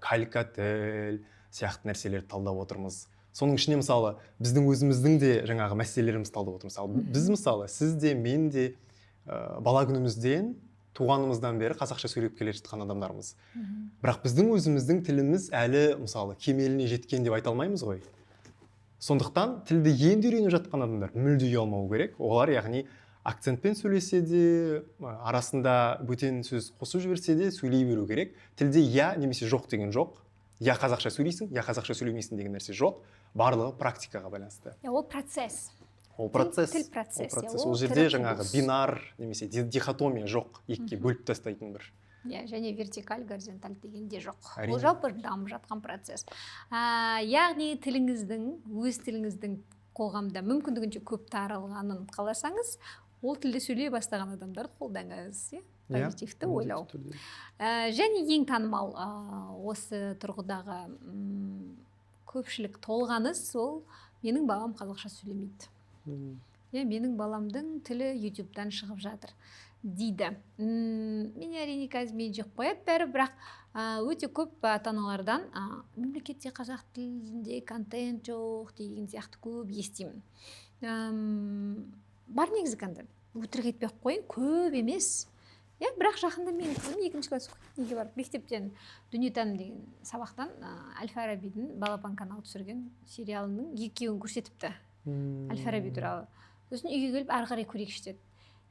калька тіл сияқты нәрселерді талдап отырмыз. Соның ішінде мысалы біздің өзіміздің де жаңағы мәселелеріміз талдап отырмыз. Біз мысалы сіз де мен де бала күнімізден туғанымыздан бері қазақша сөйлеп келе жатқан адамдармыз. Бірақ біздің өзіміздің тіліміз әлі мысалы кемеліне жеткен деп айта алмаймыз ғой. Сондықтан тілді енді үйреніп жатқан адамдар мүлде ұялмау керек. Олар яғни акцентпен сөйлесе де, арасында бөтен сөз қосып жіберсе де сөйлей беру керек. Тілде я немесе жоқ деген жоқ. Я қазақша сөйлейсің, я қазақша сөйлемейсің деген нәрсе жоқ. Барлығы практикаға байланысты. Ол процесс. Ол процесс. Тіл процесс. Ол жерде жаңағы бинар немесе дихотомия жоқ, екіге бөліп тастайтын бір. Және вертикаль, горизонталь деген де жоқ. Ол жалпы дамып жатқан процесс. Яғни тіліңіздің, өз тіліңіздің қоғамда мүмкіндігінше көп таралғанын қаласаңыз, ол тілде сөйлей бастаған адамдарды қолдаңыз, позитивті ойлау. Және ең танымал осы тұрғыдағы көпшілік толғаныс ол менің балам қазақша сөйлемейді. Менің баламдың тілі YouTube-дан шығып жатыр дейді. Мен әрине қазір мен жек қояды бәрі, бірақ өте көп ата-аналардан мемлекетте қазақ тілінде контент жоқ деген сияқты көп естимін. Бар негізі контент, өтірік айтпай қойын, көп емес. Бірақ жақында мен қызым 2-ші класс оқиды, бар мектептен дүниетаным деген сабақтан Әл-Фарабидің балапан каналы түсірген сериалының екеуін көрсетіпті. Әл-Фараби туралы. Сосын үйге келіп ары қарай көрейікші деді.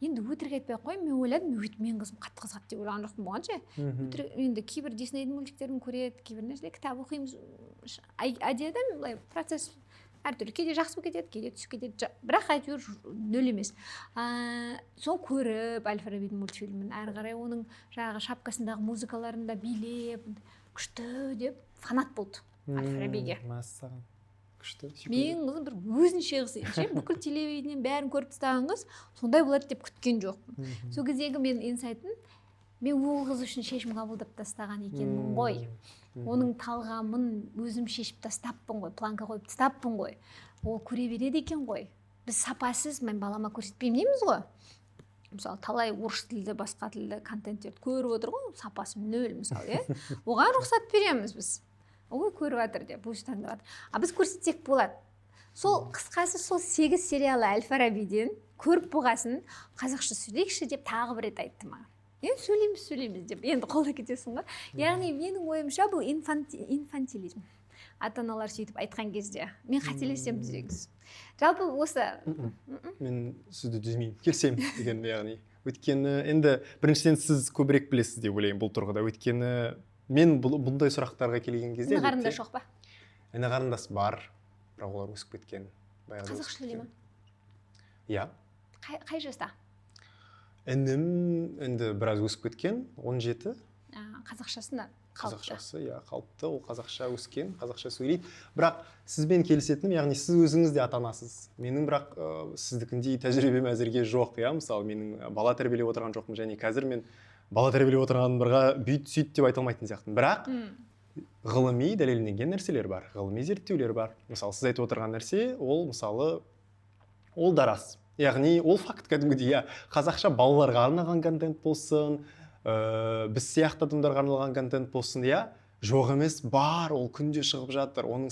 Енді өтірік айтпай қойын, мен ойладым, мен қызым қатты қызығады деп ойлаған жоқпын болған ше. Енді кейбір Диснейдің мультиктерін көреді, кейбір нәрсе кітап оқимыз. Әдейі былай процесс әртүрлі, кейде жақсы болып кетеді, кейде түсіп кетеді, бірақ әйтеуір нөл емес. Сол көріп Әл-Фарабидің мультфильмін, әрі қарай оның жаңағы шапкасындағы музыкаларын да билеп, күшті деп фанат болды Әл-Фарабиге. Мәссаған. Күшті. Менің қызым бір өзінше қыз, бүкіл телевидениеден бәрін көріп тастаған қыз, сондай болады деп күткен жоқпын. Сол кездегі мен инсайтым, мен ол қыз үшін шешім қабылдап тастаған екенмін ғой. Оның талғамын өзім шешіп тастаппын ғой, планка қойып тастаппын ғой. Ол көре береді екен ғой. Біз сапасыз мен балама көрсетпеймін дейміз ғой. Мысалы, талай орыс тілді, басқа тілді контенттерді көріп отыр ғой, сапасы нөл мысалы, оған рұқсат береміз біз. Ой, көріп жатыр деп, өз таңдап жатыр. Біз көрсетсек болады. Сол қысқасы сол 8 сериалы Әл-Фарабиден көріп болғасын қазақша сөйлейікші деп тағы бір рет айтты маған. сөйлейміз деп енді қолда кетесің ғой. Яғни менің ойымша бұл инфантилизм. Ата-аналар сөйтіп айтқан кезде мен қателесемін дегенсіз. Жалпы осы мен сізді түзмеймін, келісемін деген, яғни өйткені енді біріншіден сіз көбірек білесіз деп ойлаймын бұл тұрғыда. Өйткені мен бұндай сұрақтарға келген кезде іні қарындас жоқ па? Іні қарындас бар, бірақ олар өсіп кеткен. Қазақша сөйлей ме? Иә. Қай жаста? Інім енді біраз өсіп кеткен, 17. Қазақшасында қалыпты. Қазақшасы, иә, қалыпты. Ол қазақша өскен, қазақша сөйлейді. Бірақ сізбен келісетінім, яғни сіз өзіңіз де ата-анасыз. Менің бірақ сіздікіндей тәжірибем әзірге жоқ, иә. Мысалы, менің бала тәрбиелеп отырған жоқпын, және қазір мен бала тәрбиелеп отырғанымға бүйт сөйт деп айта алмайтын сияқтымын. Бірақ ғылыми дәлелденген нәрселер бар, ғылыми зерттеулер бар. Мысалы, сіз айтып отырған нәрсе, ол мысалы, ол да рас. Яғни ол факт кәдімгідей, иә, қазақша балаларға арналған контент болсын, біз сияқты адамдарға арналған контент болсын, иә, жоқ емес, бар, ол күнде шығып жатыр. Оның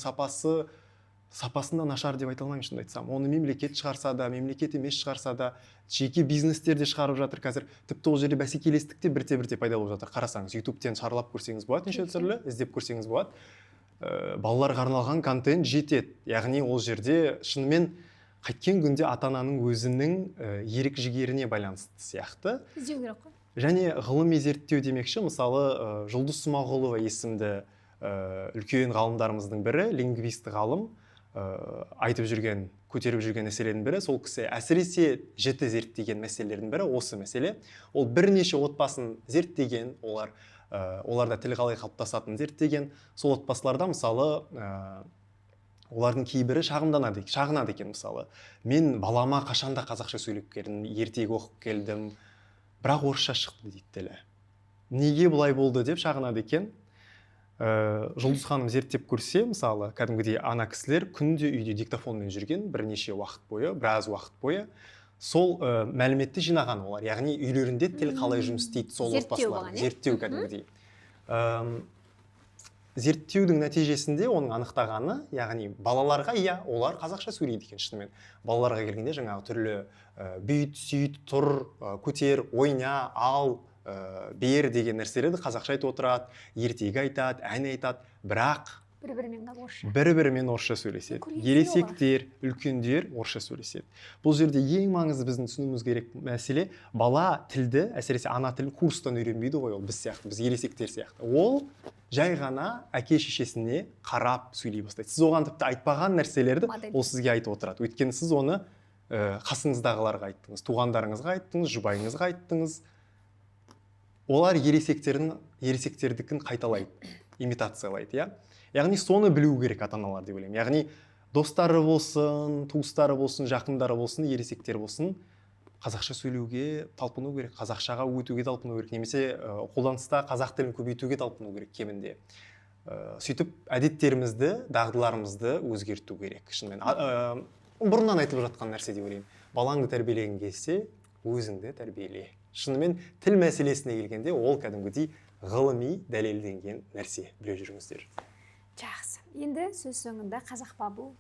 сапасында нашар деп айта алмаймын, шынымды айтсам. Оны мемлекет шығарса да, мемлекет емес шығарса да, жеке бизнестер де шығарып жатыр қазір. Тіпті ол жерде бәсекелестік те бірте-бірте пайда болып жатыр. Қарасаңыз, YouTube-тен шарлап көрсеңіз болады, неше түрлі, іздеп көрсеңіз болады. Балаларға арналған контент жетеді. Яғни ол жерде шынымен қайткен күнде ата-ананың өзінің ерік жігеріне байланысты сияқты. Іздеу керек қой. Және ғылыми зерттеу демекші, мысалы, Жұлдыз Смағұлова есімді үлкен ғалымдарымыздың бірі, лингвист ғалым, айтып жүрген, көтеріп жүрген мәселенің бірі, сол кісі әсіресе жіті зерттеген мәселелердің бірі осы мәселе. Ол бірнеше отбасын зерттеген, оларда тіл қалай қалыптасатынын зерттеген. Сол отбасыларда мысалы олардың кейбірі шағынады екен, мысалы. Мен балама қашанда қазақша сөйлеп келдім, ертегі оқып келдім, бірақ орысша шықты дейді тілі. Неге бұлай болды деп шағынады екен. Жұлдыз ханым зерттеп көрсе, мысалы, кәдімгідей ана кісілер күнде үйде диктофонмен жүрген бірнеше уақыт бойы, біраз уақыт бойы, сол мәліметті жинаған олар. Яғни үйлерінде тіл қалай жұмыс істейді сол отбасылар. Зерттеу кәдімгідей. Зерттеудің нәтижесінде оның анықтағаны, яғни балаларға, иә, олар қазақша сөйлейді екен шынымен. Балаларға келгенде жаңағы түрлі бүйт, сүйт, тұр, көтер, ойна, ал, бер деген нәрселерді қазақша айтып отырады, ертегі айтады, ән айтады, бірақ бір-бірімен орысша сөйлеседі. Ересектер, үлкендер орысша сөйлеседі. Бұл жерде ең маңызды біздің түсінуіміз керек мәселе, бала тілді, әсіресе ана тілін курстан үйренбейді ғой, ол біз сияқты, біз ересектер сияқты. Ол жай ғана әке шешесіне қарап сөйлей бастайды. Сіз оған тіпті айтпаған нәрселерді ол сізге айтып отырады. Өйткені сіз оны қасыңыздағыларға айттыңыз, туғандарыңызға айттыңыз, жұбайыңызға айттыңыз. Олар ересектердікін қайталайды, имитациялайды, иә. Яғни соны білу керек ата-аналар деп ойлаймын. Яғни достары болсын, туыстары болсын, жақындары болсын, ересектер болсын, қазақша сөйлеуге талпыну керек, қазақшаға өтуге талпыну керек, немесе қолданыста қазақ тілін көбейтуге талпыну керек кемінде. Сөйтіп әдеттерімізді, дағдыларымызды өзгерту керек. Шынымен бұрыннан айтылып жатқан нәрсе деп ойлаймын. Балаңды тәрбиелеген кезде өзіңді тәрбиеле. Шынымен тіл мәселесіне келгенде ол кәдімгідей ғылыми дәлелденген нәрсе, біле жүріңіздер. Жақсы. Енді сөз соңында қазақ бабыл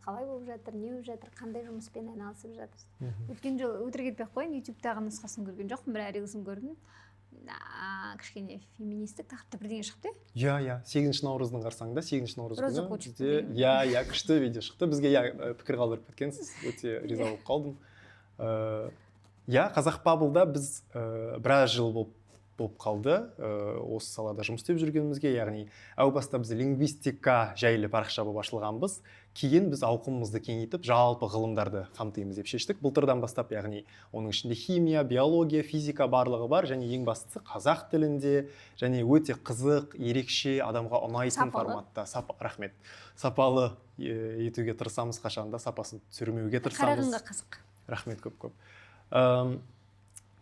қалай болып жатыр, не болып жатыр, қандай жұмыспен айналысып жатырсыз? Өткен жыл өтірік айтпай ақ қояйын, YouTube-тағы нұсқасын көрген жоқпын, бір рилсін көрдім. Кішкене феминистік тақырыпта бірдеңе шықты? Иә, 8 наурыздың қарсаңында, 8 наурыз күні бізде күшті видео шықты. Бізге пікір қалдырып кеткенсіз, өте риза болып қалдым. Қазақ бабылда біз біраз жыл болып қалды осы салада жұмыс істеп жүргенімізге, яғни әу баста біз лингвистика жайлы парақша болып ашылғанбыз, кейін біз ауқымымызды кеңейтіп жалпы ғылымдарды қамтимыз деп шештік. Былтырдан бастап, яғни оның ішінде химия, биология, физика барлығы бар, және ең бастысы қазақ тілінде, және өте қызық, ерекше, адамға ұнайтын форматта, рахмет, сапалы етуге тырысамыз, қашанда сапасын түсірмеуге тырысамыз. Қарағанға қызық. Рахмет көп.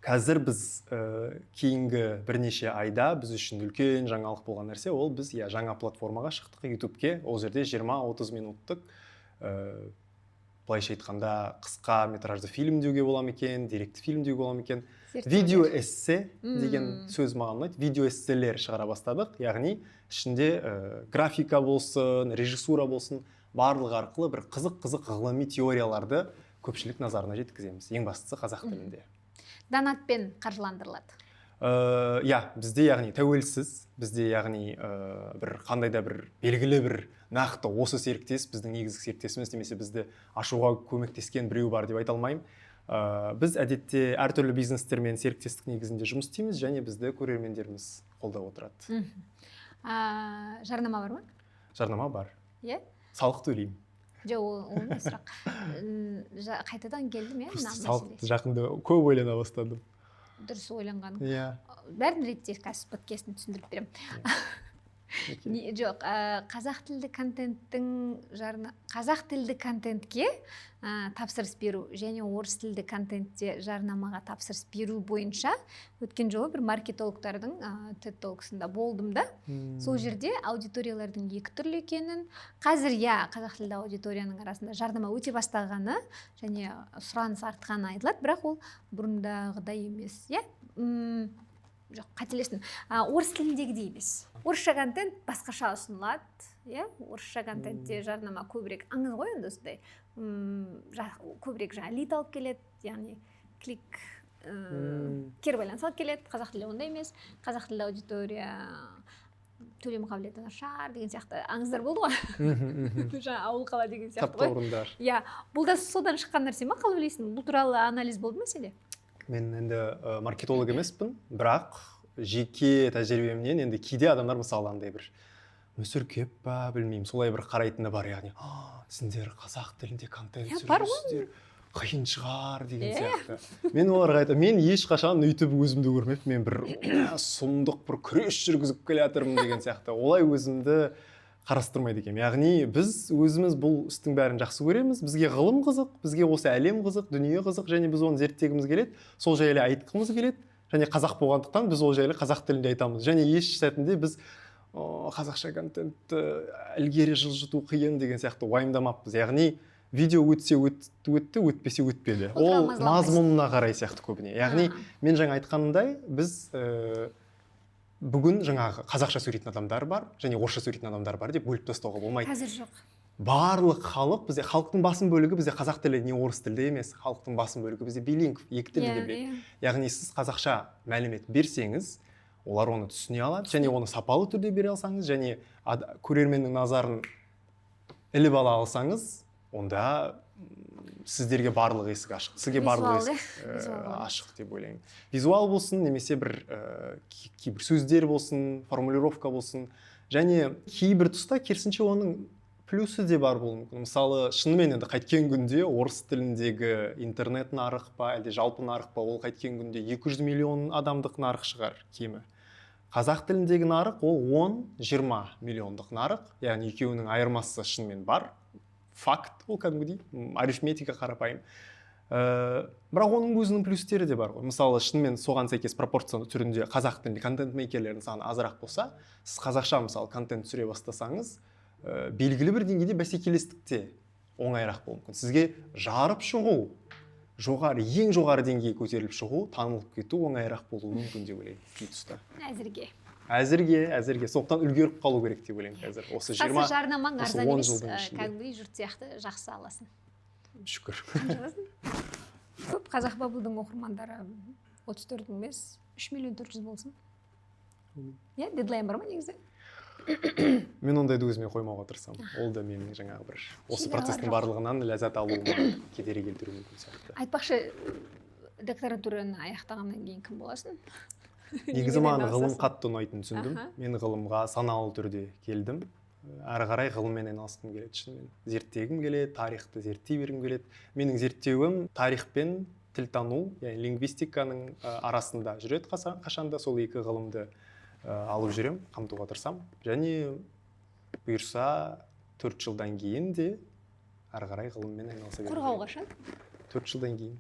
Қазір біз кейінгі бірнеше айда біз үшін үлкен жаңалық болған нәрсе, ол біз жаңа платформаға шықтық, YouTube-ке. Ол жерде 20-30 минуттық, былайша айтқанда қысқа метражды фильм деуге бола ма екен, деректі фильм деуге бола ма екен. Видеоэссе деген сөз маған ұнайды. Видеоэсселер шығара бастадық, яғни ішінде графика болсын, режиссура болсын, барлығы арқылы бір қызық ғылыми теорияларды көпшілік назарына жеткіземіз. Ең бастысы қазақ тілінде. Донатпен қаржыландырылады. Иә, бізде яғни тәуелсіз, бізде яғни бір қандай да бір белгілі бір нақты осы серіктес біздің негізгі серіктесіміз немесе бізді ашуға көмектескен біреу бар деп айта алмаймын. Біз әдетте әртүрлі бизнестермен серіктестік негізінде жұмыс істейміз және бізді көрермендеріміз қолдап отырады. Жарнама бар ма? Жарнама бар. Иә? Салық төлеймін. Жоқ, ол емес сұрақ. Қайтадан келдім, иә, мына Салықты жақында көп ойлана бастадым. дұрыс ойланған. Иә. Бәрін ретте кәсіп подкастын түсіндіріп беремін. Жоқ, қазақ тілді контентке тапсырыс беру және орыс тілді контентте жарнамаға тапсырыс беру бойынша өткен жолы бір маркетологтардың TED Talks'ында болдым да. Сол жерде аудиториялардың екі түрлі екенін, қазір қазақ тілді аудиторияның арасында жарнама өте бастағаны және сұраныс артқаны айтылады, бірақ ол бұрындағыдай емес, жоқ, қателестім. Орыс тіліндегідей емес. Орысша контент басқаша ұсынылады, орысша контентте жарнама көбірек, аңыз ғой енді осындай, көбірек лид алып келеді, яғни клик, кері байланыс алып келеді. Қазақ тілі ондай емес. Қазақ тілді аудитория төлем қабілеті нашар деген сияқты аңыздар болды ғой. Ауыл қала деген сияқты ғой. Таптаурындар. Иә, бұл да содан шыққан нәрсе ма, қалай ойлайсың? Бұл туралы анализ болды ма сенде? Мен енді маркетолог емеспін, бірақ жеке тәжірибемнен енді кейде адамдар мысалы андай бір мүсіркеп па, білмеймін, солай бір қарайтыны бар, яғни сендер қазақ тілінде контент түсіресіздер, қиын шығар деген сияқты. Мен оларға айтамын, мен ешқашан өйтіп өзімді көрмеппін, мен бір сұмдық бір күрес жүргізіп келе жатырмын деген сияқты. Олай өзімді қарастырмайды екенмін. Яғни біз өзіміз бұл істің бәрін жақсы көреміз, бізге ғылым қызық, бізге осы әлем қызық, дүние қызық, және біз оны зерттегіміз келеді, сол жайлы айтқымыз келеді, және қазақ болғандықтан біз ол жайлы қазақ тілінде айтамыз. Және еш сәтінде біз қазақша контентті ілгері жылжыту қиын деген сияқты уайымдамаппыз. Яғни видео өтсе өтті, өтпесе өтпеді. Ол мазмұнына қарай сияқты көбіне. Яғни мен жаңа айтқанымдай, біз бүгін жаңағы қазақша сөйлейтін адамдар бар және орысша сөйлейтін адамдар бар деп бөліп тастауға болмайды. Қазір жоқ. Барлық халық, бізде халықтың басым бөлігі бізде қазақ тілі не орыс тілде емес, халықтың басым бөлігі бізде билингв, екі тілде біледі. Яғни сіз қазақша мәлімет берсеңіз, олар оны түсіне алады және оны сапалы түрде бере алсаңыз және көрерменнің назарын іліп ала алсаңыз, онда сіздерге барлық есік ашық. Сізге барлық есік ашық деп ойлаймын. Визуал болсын, немесе бір кейбір сөздер болсын, формулировка болсын. Және кейбір тұста керісінше оның плюсы де бар болуы мүмкін. Мысалы, шынымен енді қайткен күнде орыс тіліндегі интернет нарық па, әлде жалпы нарық па, ол қайткен күнде 200 миллион адамдық нарық шығар кемі. Қазақ тіліндегі нарық ол 10-20 миллиондық нарық, яғни екеуінің айырмасы шынымен бар. Факт, ол кәдімгідей, арифметика қарапайым. Бірақ оның өзінің плюстері де бар ғой. Мысалы, шынымен соған сәйкес пропорция түрінде қазақ тілінде контент-мейкерлердің саны азырақ болса, сіз қазақша мысалы контент түсіре бастасаңыз, белгілі бір деңгейде бәсекелестікте оңайырақ болуы мүмкін. Сізге жарып шығу, ең жоғары деңгейге көтеріліп шығу, танылып кету оңайырақ болуы мүмкін деп ойлаймын кей тұста. Әзірге. Сондықтан үлгеріп қалу керек деп ойлаймын қазір. Осы 20, қазір жарнамаң арзан емес, кәдімгідей жұрт сияқты жақсы аласың. Шүкір. Көп қазақ бабылдың оқырмандары 34 емес, 3.400.000 болсын. Иә, дедлайн бар ма негізі? Мен ондайды өзіме қоймауға тырысамын. Ол да менің жаңағы бір осы процестің барлығынан ләззат алуыма кедергі келтіруі мүмкін сияқты. Айтпақшы, докторантураны аяқтағаннан кейін кім боласың? Негізі маған ғылым қатты ұнайтынын түсіндім. Мен ғылымға саналы түрде келдім. Әрі қарай ғылыммен айналысқым келеді шынымен. Зерттегім келеді, тарихты зерттей бергім келеді. Менің зерттеуім тарих пен тілтану, яғни лингвистиканың арасында жүреді қашанда. Сол екі ғылымды алып жүрем, қамтуға тырысам. Және бұйырса 4 жылдан кейін де әрі қарай ғылыммен айналыса беремін. Қорғау қашан? 4 жылдан кейін.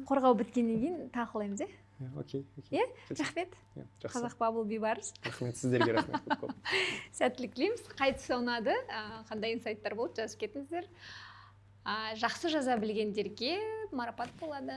Қорғау біткеннен кейін талқылаймыз, Окей. Иә, рахмет. Қазақ бабыл бейбарыс. Рахмет, сіздерге рахмет көп. Сәттілік тілейміз. Қайтысы ұнады, қандай инсайттар болды, жазып кетіңіздер. Жақсы жаза білгендерге марапат болады.